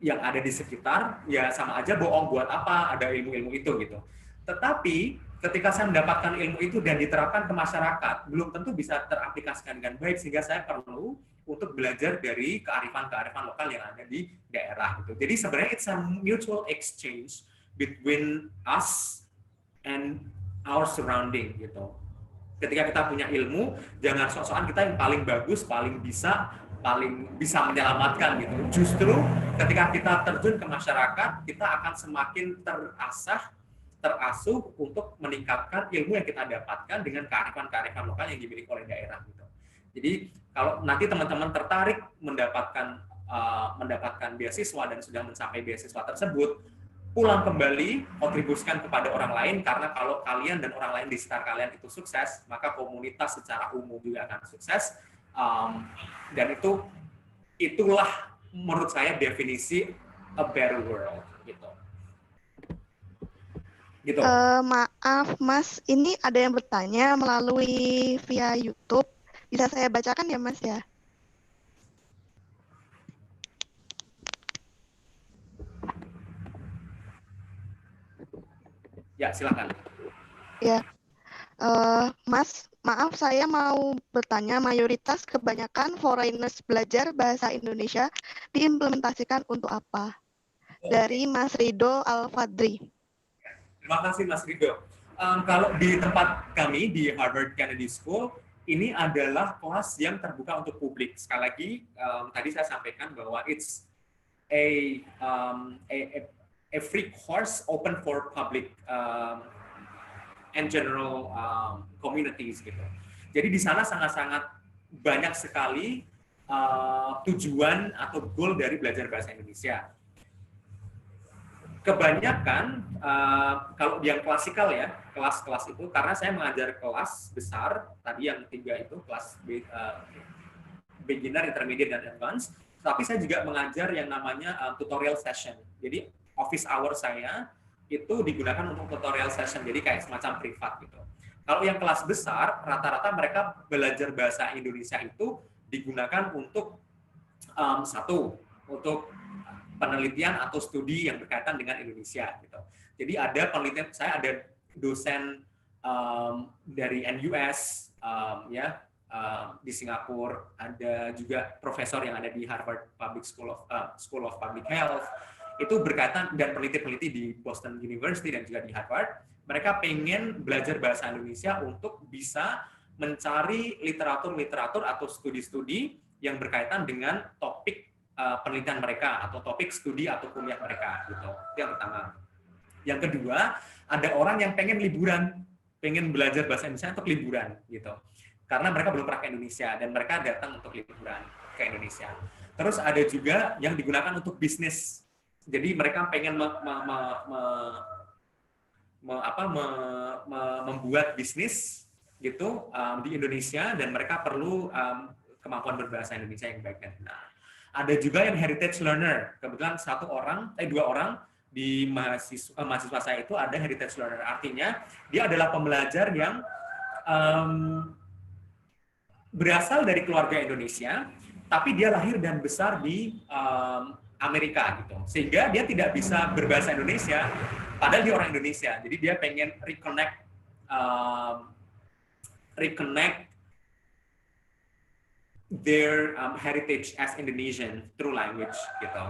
yang ada di sekitar, ya sama aja bohong, buat apa ada ilmu-ilmu itu gitu. Tetapi ketika saya mendapatkan ilmu itu dan diterapkan ke masyarakat, belum tentu bisa teraplikasikan dengan baik, sehingga saya perlu untuk belajar dari kearifan-kearifan lokal yang ada di daerah gitu. Jadi sebenarnya it's a mutual exchange between us and our surrounding gitu. Ketika kita punya ilmu, jangan sok-sokan kita yang paling bagus, paling bisa menyelamatkan gitu. Justru ketika kita terjun ke masyarakat, kita akan semakin terasah, terasuh untuk meningkatkan ilmu yang kita dapatkan dengan kearifan-kearifan lokal yang dimiliki oleh daerah gitu. Jadi kalau nanti teman-teman tertarik mendapatkan beasiswa dan sudah mencapai beasiswa tersebut, pulang kembali, kontribusikan kepada orang lain, karena kalau kalian dan orang lain di sekitar kalian itu sukses, maka komunitas secara umum juga akan sukses. Dan itulah menurut saya definisi a better world gitu. Gitu. Maaf Mas, ini ada yang bertanya melalui via YouTube. Bisa saya bacakan ya Mas ya? Ya, silakan. Ya, Mas, maaf saya mau bertanya, mayoritas kebanyakan foreigners belajar bahasa Indonesia diimplementasikan untuk apa? Dari Mas Rido Al-Fadri. Terima kasih Mas Rido. Kalau di tempat kami di Harvard Kennedy School, ini adalah kelas yang terbuka untuk publik. Sekali lagi, tadi saya sampaikan bahwa it's a free course open for public and general communities gitu. Jadi di sana sangat-sangat banyak sekali tujuan atau goal dari belajar bahasa Indonesia. Kebanyakan kalau yang klasikal ya, kelas-kelas itu, karena saya mengajar kelas besar tadi yang 3 itu kelas beginner, intermediate, dan advance, tapi saya juga mengajar yang namanya tutorial session. Jadi office hour saya itu digunakan untuk tutorial session, jadi kayak semacam privat gitu. Kalau yang kelas besar, rata-rata mereka belajar bahasa Indonesia itu digunakan untuk untuk penelitian atau studi yang berkaitan dengan Indonesia gitu. Jadi ada penelitian, saya ada dosen dari NUS di Singapura, ada juga profesor yang ada di Harvard School of Public Health, itu berkaitan, dan peneliti-peneliti di Boston University dan juga di Harvard. Mereka pengen belajar bahasa Indonesia untuk bisa mencari literatur atau studi-studi yang berkaitan dengan topik penelitian mereka atau topik studi atau kuliah mereka gitu. Itu yang pertama. Yang kedua, ada orang yang pengen liburan, pengen belajar bahasa Indonesia untuk liburan gitu. Karena mereka belum pernah ke Indonesia dan mereka datang untuk liburan ke Indonesia. Terus ada juga yang digunakan untuk bisnis. Jadi mereka pengen membuat bisnis gitu di Indonesia, dan mereka perlu kemampuan berbahasa Indonesia yang baik dan benar. Ada juga yang heritage learner. Kebetulan dua orang di mahasiswa saya itu ada heritage learner. Artinya dia adalah pembelajar yang berasal dari keluarga Indonesia, tapi dia lahir dan besar di Amerika gitu. Sehingga dia tidak bisa berbahasa Indonesia, padahal dia orang Indonesia. Jadi dia pengen reconnect their heritage as Indonesian through language gitu.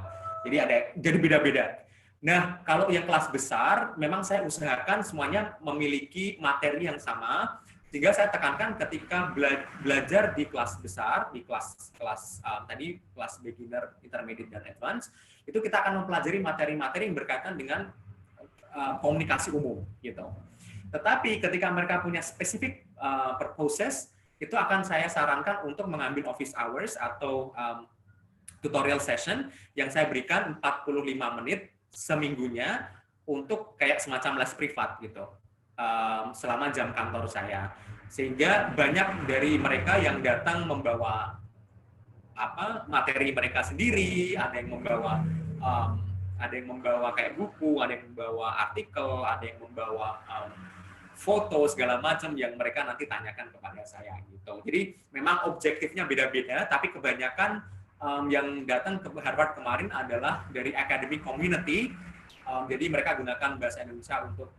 Jadi beda-beda. Nah, kalau yang kelas besar, memang saya usahakan semuanya memiliki materi yang sama, sehingga saya tekankan ketika belajar di kelas besar, di kelas tadi kelas beginner, intermediate, dan advance, itu kita akan mempelajari materi-materi yang berkaitan dengan komunikasi umum gitu. Tetapi ketika mereka punya specific purposes, itu akan saya sarankan untuk mengambil office hours atau tutorial session yang saya berikan 45 menit seminggunya untuk kayak semacam les privat gitu selama jam kantor saya. Sehingga banyak dari mereka yang datang membawa materi mereka sendiri, ada yang membawa kayak buku, ada yang membawa artikel, ada yang membawa foto segala macam yang mereka nanti tanyakan kepada saya gitu. Jadi memang objektifnya beda-beda, tapi kebanyakan yang datang ke Harvard kemarin adalah dari academic community. Jadi mereka gunakan bahasa Indonesia untuk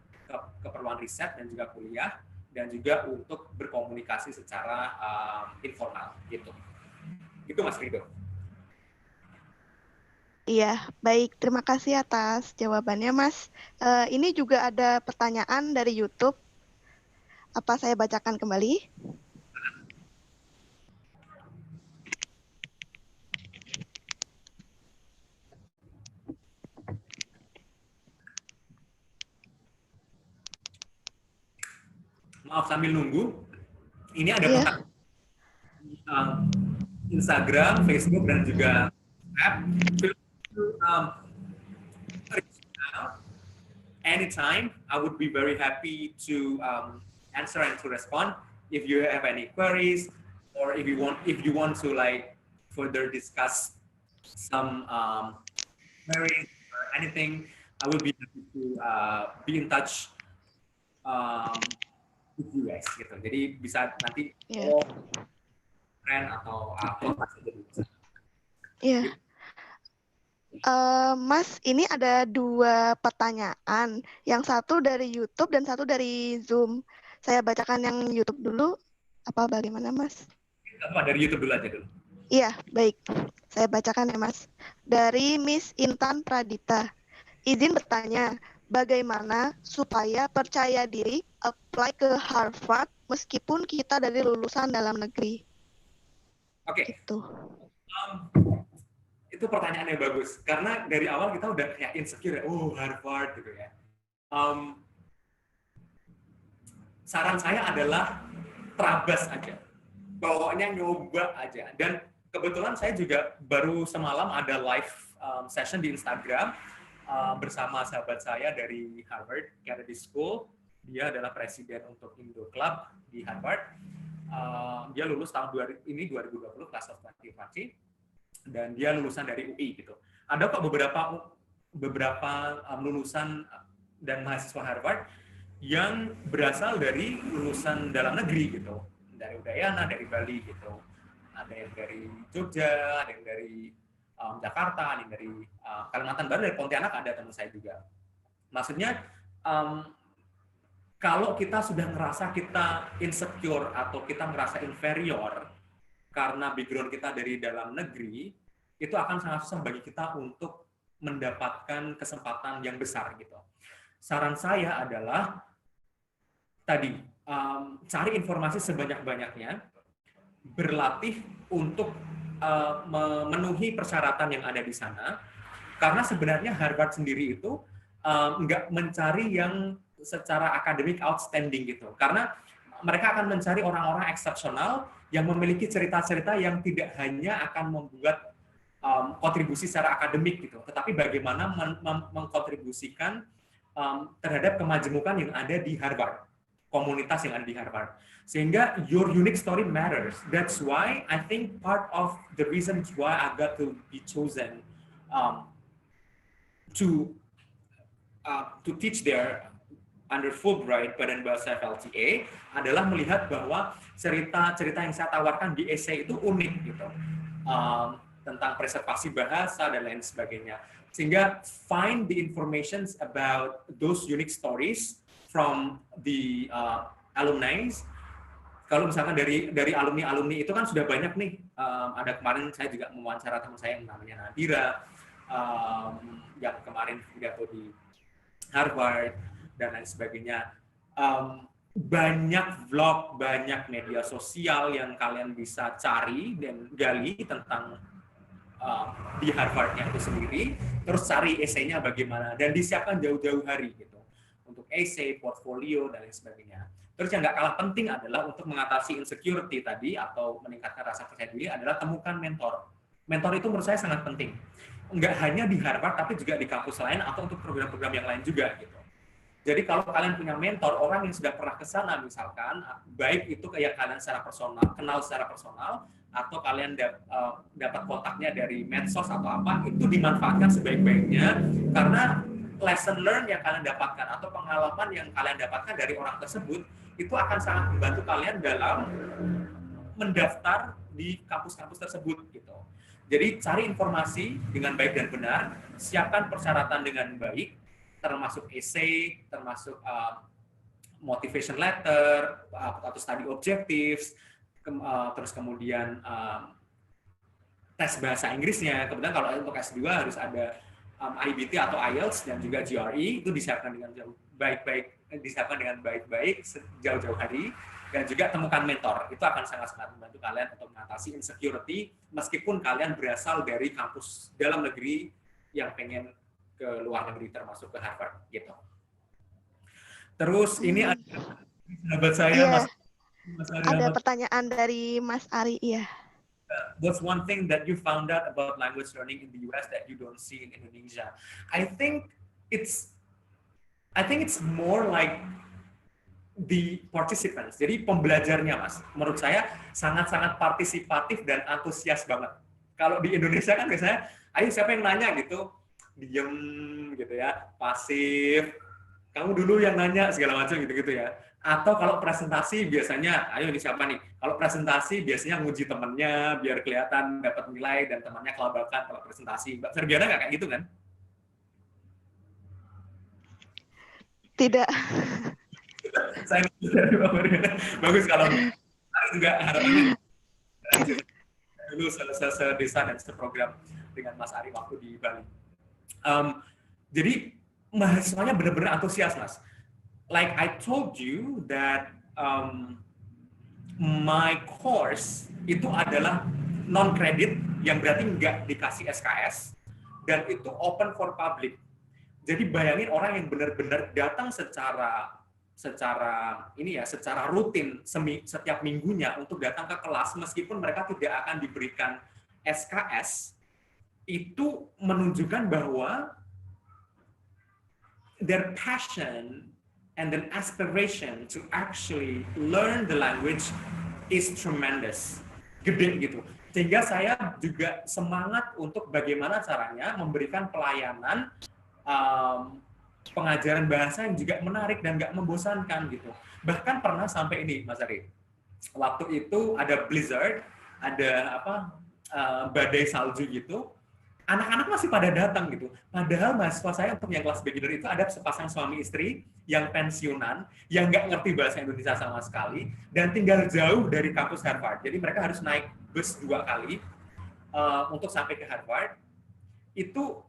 keperluan riset dan juga kuliah, dan juga untuk berkomunikasi secara informal gitu. Itu Mas Rido. Iya, baik. Terima kasih atas jawabannya, Mas. Ini juga ada pertanyaan dari YouTube. Apa saya bacakan kembali? Maaf sambil nunggu. Ini ada Iya. kontak Instagram, Facebook, dan juga app. Feel free to, reach out anytime. I would be very happy to answer and to respond if you have any queries, or if you want to like further discuss some queries or anything. I will be happy to be in touch with you guys gitu. Jadi bisa nanti Iya. friend atau kontak saja bisa. Iya. Mas, ini ada 2 pertanyaan. Yang satu dari YouTube dan satu dari Zoom. Saya bacakan yang YouTube dulu. Apa bagaimana, Mas? Apa dari YouTube dulu aja dulu. Iya, baik. Saya bacakan ya, Mas. Dari Miss Intan Pradita. Izin bertanya, bagaimana supaya percaya diri apply ke Harvard meskipun kita dari lulusan dalam negeri? Oke. Gitu. Itu pertanyaan yang bagus karena dari awal kita udah kayak insecure, Harvard gitu ya. Saran saya adalah terabas aja, pokoknya nyoba aja. Dan kebetulan saya juga baru semalam ada live session di Instagram bersama sahabat saya dari Harvard Kennedy School. Dia adalah presiden untuk Indo Club di Harvard. Dia lulus tahun 2020 class of 2020. Dan dia lulusan dari UI gitu. Ada kok beberapa lulusan dan mahasiswa Harvard yang berasal dari lulusan dalam negeri gitu, dari Udayana, dari Bali gitu. Ada yang dari Jogja, ada yang dari Jakarta, ada yang dari Kalimantan Barat, dari Pontianak ada teman saya juga. Maksudnya kalau kita sudah ngerasa kita insecure atau kita ngerasa inferior karena background kita dari dalam negeri, itu akan sangat susah bagi kita untuk mendapatkan kesempatan yang besar gitu. Saran saya adalah tadi cari informasi sebanyak-banyaknya, berlatih untuk memenuhi persyaratan yang ada di sana, karena sebenarnya Harvard sendiri itu nggak mencari yang secara akademik outstanding gitu, karena mereka akan mencari orang-orang eksepsional yang memiliki cerita-cerita yang tidak hanya akan membuat kontribusi secara akademik gitu, tetapi bagaimana mengkontribusikan terhadap kemajemukan yang ada di Harvard, komunitas yang ada di Harvard. Sehingga your unique story matters. That's why I think part of the reason why I got to be chosen to teach there under Fulbright Badan Bahasa FLTA adalah melihat bahwa cerita-cerita yang saya tawarkan di essay itu unik gitu, tentang preservasi bahasa dan lain sebagainya. Sehingga find the information about those unique stories from the alumni. Kalau misalkan dari alumni itu kan sudah banyak nih. Ada kemarin saya juga mewawancara teman saya yang namanya Nadira, yang kemarin pidato di Harvard dan lain sebagainya. Banyak vlog, banyak media sosial yang kalian bisa cari dan gali tentang di Harvard-nya itu sendiri, terus cari esainya bagaimana, dan disiapkan jauh-jauh hari gitu untuk essay, portfolio, dan lain sebagainya. Terus yang nggak kalah penting adalah untuk mengatasi insecurity tadi atau meningkatkan rasa percaya diri adalah temukan mentor. Mentor itu menurut saya sangat penting. Nggak hanya di Harvard, tapi juga di kampus lain atau untuk program-program yang lain juga gitu. Jadi kalau kalian punya mentor, orang yang sudah pernah ke sana misalkan, baik itu kayak kalian secara personal, kenal secara personal, atau kalian dapat kontaknya dari medsos atau apa, itu dimanfaatkan sebaik-baiknya, karena lesson learn yang kalian dapatkan atau pengalaman yang kalian dapatkan dari orang tersebut, itu akan sangat membantu kalian dalam mendaftar di kampus-kampus tersebut gitu. Jadi cari informasi dengan baik dan benar, siapkan persyaratan dengan baik, termasuk essay, termasuk motivation letter, atau study objectives, terus kemudian tes bahasa Inggrisnya. Kemudian kalau untuk S2 harus ada IBT atau IELTS dan juga GRE, itu disiapkan dengan baik-baik jauh-jauh hari, dan juga temukan mentor. Itu akan sangat-sangat membantu kalian untuk mengatasi insecurity meskipun kalian berasal dari kampus dalam negeri yang pengen ke luar negeri termasuk ke Harvard gitu. Terus ini ada sahabat saya Iya, Mas Ari ada Ahmad. pertanyaan dari Mas Ari, iya. What's one thing that you found out about language learning in the US that you don't see in Indonesia? I think it's more like the participants. Jadi pembelajarnya, Mas, menurut saya sangat-sangat partisipatif dan antusias banget. Kalau di Indonesia kan biasanya, ayo siapa yang nanya gitu, diem gitu ya, pasif. Kamu dulu yang nanya segala macam gitu-gitu ya. Atau kalau presentasi biasanya, ayo ini siapa nih? Kalau presentasi biasanya nguji temennya biar kelihatan dapat nilai dan temannya kelabakan kalau presentasi. Mbak Ferdiana nggak kayak gitu kan? Tidak. Saya dari Mbak Ferdiana. Bagus kalau saya juga harapannya dulu sedesa dan seprogram dengan Mas Ari waktu di Bali. Jadi mahasiswanya benar-benar antusias, Mas. Like I told you that my course itu adalah non-credit yang berarti nggak dikasih SKS dan itu open for public. Jadi bayangin orang yang benar-benar datang secara rutin setiap minggunya untuk datang ke kelas meskipun mereka tidak akan diberikan SKS, itu menunjukkan bahwa their passion and an aspiration to actually learn the language is tremendous, gede gitu. Sehingga saya juga semangat untuk bagaimana caranya memberikan pelayanan pengajaran bahasa yang juga menarik dan nggak membosankan gitu. Bahkan pernah sampai ini, Mas Ari. Waktu itu ada blizzard, ada badai salju gitu. Anak-anak masih pada datang gitu. Padahal mahasiswa saya untuk yang kelas beginner itu ada sepasang suami istri yang pensiunan, yang nggak ngerti bahasa Indonesia sama sekali, dan tinggal jauh dari kampus Harvard. Jadi mereka harus naik bus 2 kali untuk sampai ke Harvard. Itu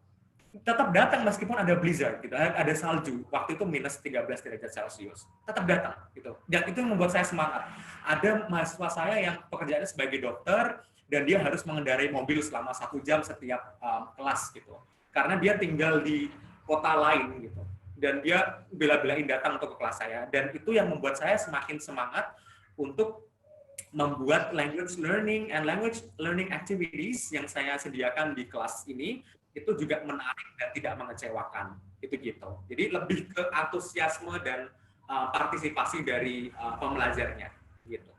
tetap datang meskipun ada blizzard, gitu, ada salju. Waktu itu minus 13 derajat Celcius. Tetap datang, gitu. Dan itu yang membuat saya semangat. Ada mahasiswa saya yang pekerjaannya sebagai dokter, dan dia harus mengendarai mobil selama 1 jam setiap kelas gitu, karena dia tinggal di kota lain gitu, dan dia bela-belain datang untuk ke kelas saya, dan itu yang membuat saya semakin semangat untuk membuat language learning and language learning activities yang saya sediakan di kelas ini itu juga menarik dan tidak mengecewakan, itu gitu. Jadi lebih ke antusiasme dan partisipasi dari pembelajarnya gitu.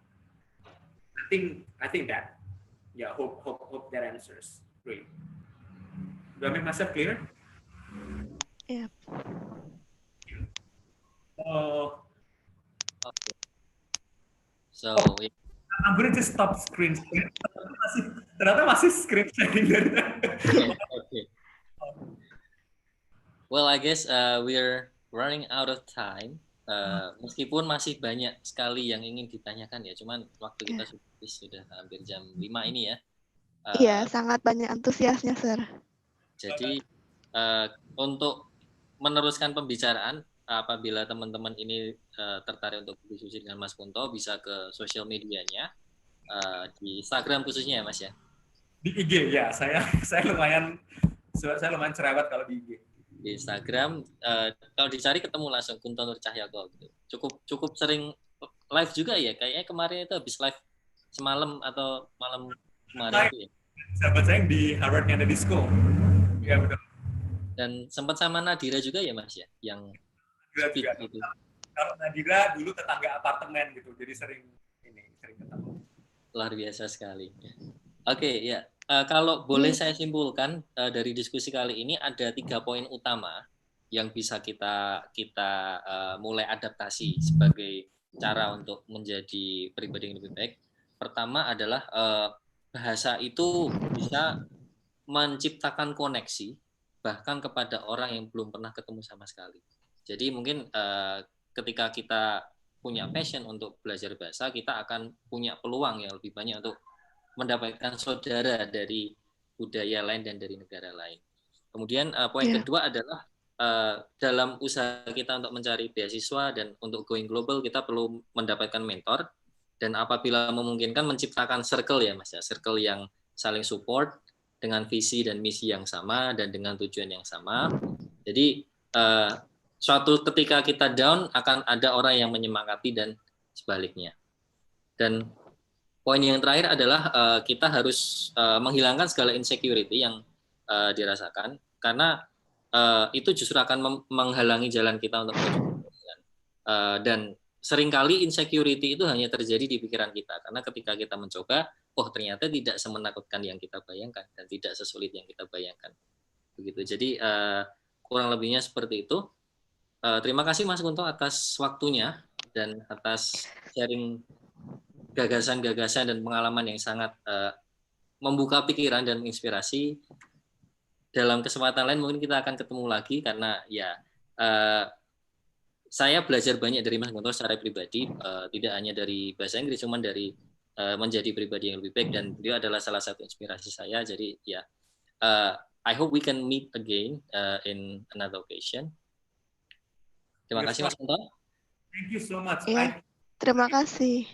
I think that. Yeah, hope that answers. Great. Do I make myself clear? Yeah. So, I'm going to just stop screen sharing. Ternyata masih screen sharing dari. okay. Well, I guess we're running out of time. Meskipun masih banyak sekali yang ingin ditanyakan ya, cuman waktu kita sudah hampir jam 5 ini ya. Iya, sangat banyak antusiasnya, Sir. Jadi untuk meneruskan pembicaraan, apabila teman-teman ini tertarik untuk berdiskusi dengan Mas Kunto, bisa ke sosial medianya, di Instagram khususnya ya, Mas ya? Di IG ya, saya lumayan cerewet kalau di IG. Di Instagram, kalau dicari ketemu langsung Kunto Nur Cahyako gitu. Cukup sering live juga ya, kayaknya kemarin itu habis live semalam atau malam kemarin itu ya. Sahabat saya yang di Harvard Kennedy School. Ya betul. Dan sempat sama Nadira juga ya Mas ya, yang speak gitu. Kalau Nadira dulu tetangga apartemen gitu, jadi sering ketemu. Luar biasa sekali. Oke, ya. Kalau boleh saya simpulkan dari diskusi kali ini ada 3 poin utama yang bisa kita mulai adaptasi sebagai cara untuk menjadi pribadi yang lebih baik. Pertama adalah bahasa itu bisa menciptakan koneksi bahkan kepada orang yang belum pernah ketemu sama sekali. Jadi mungkin ketika kita punya passion untuk belajar bahasa, kita akan punya peluang yang lebih banyak untuk mendapatkan saudara dari budaya lain dan dari negara lain. Kemudian poin kedua adalah dalam usaha kita untuk mencari beasiswa dan untuk going global, kita perlu mendapatkan mentor, dan apabila memungkinkan menciptakan circle ya Mas ya, circle yang saling support dengan visi dan misi yang sama dan dengan tujuan yang sama. Jadi suatu ketika kita down akan ada orang yang menyemangati dan sebaliknya. Dan poin yang terakhir adalah kita harus menghilangkan segala insecurity yang dirasakan, karena itu justru akan menghalangi jalan kita untuk menuju kebaikan. Dan seringkali insecurity itu hanya terjadi di pikiran kita, karena ketika kita mencoba, oh ternyata tidak semenakutkan yang kita bayangkan dan tidak sesulit yang kita bayangkan. Begitu. Jadi kurang lebihnya seperti itu. Terima kasih Mas Kunto atas waktunya dan atas sharing gagasan-gagasan dan pengalaman yang sangat membuka pikiran dan menginspirasi. Dalam kesempatan lain mungkin kita akan ketemu lagi, karena ya saya belajar banyak dari Mas Kunto secara pribadi, tidak hanya dari bahasa Inggris, cuma dari menjadi pribadi yang lebih baik, dan beliau adalah salah satu inspirasi saya. Jadi ya, I hope we can meet again in another occasion. Terima kasih Mas Kunto. Thank you so much. Ya, terima kasih.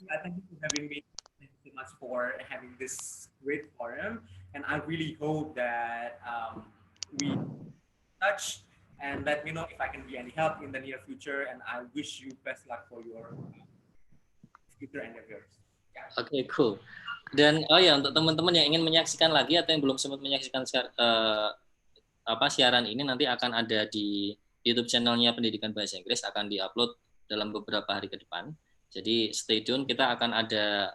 I thank you for having me. Thank you so much for having this great forum, and I really hope that we touch and let me know if I can be any help in the near future. And I wish you best luck for your future endeavors. Oke, cool. Dan untuk teman-teman yang ingin menyaksikan lagi atau yang belum sempat menyaksikan siaran ini, nanti akan ada di YouTube channelnya Pendidikan Bahasa Inggris, akan diupload dalam beberapa hari ke depan. Jadi stay tune, kita akan ada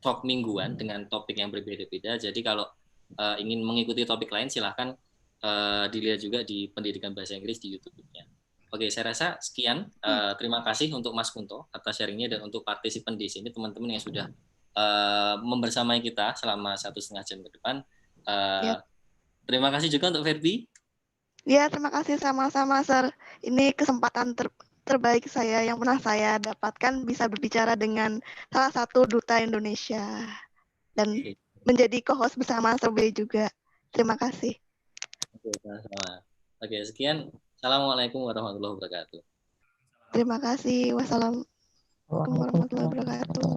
talk mingguan dengan topik yang berbeda-beda. Jadi kalau ingin mengikuti topik lain, silahkan dilihat juga di Pendidikan Bahasa Inggris di YouTube-nya. Oke, saya rasa sekian. Terima kasih untuk Mas Kunto atas sharingnya, dan untuk partisipan di sini, teman-teman yang sudah membersamai kita selama 1,5 jam ke depan. Terima kasih juga untuk Ferdi. Ya, terima kasih sama-sama, Sir. Ini kesempatan terbaik saya yang pernah saya dapatkan, bisa berbicara dengan salah satu duta Indonesia dan menjadi co-host bersama Sir B juga. Terima kasih. Oke, sama-sama. Oke, sekian. Assalamualaikum warahmatullahi wabarakatuh. Terima kasih. Wassalamualaikum warahmatullahi wabarakatuh.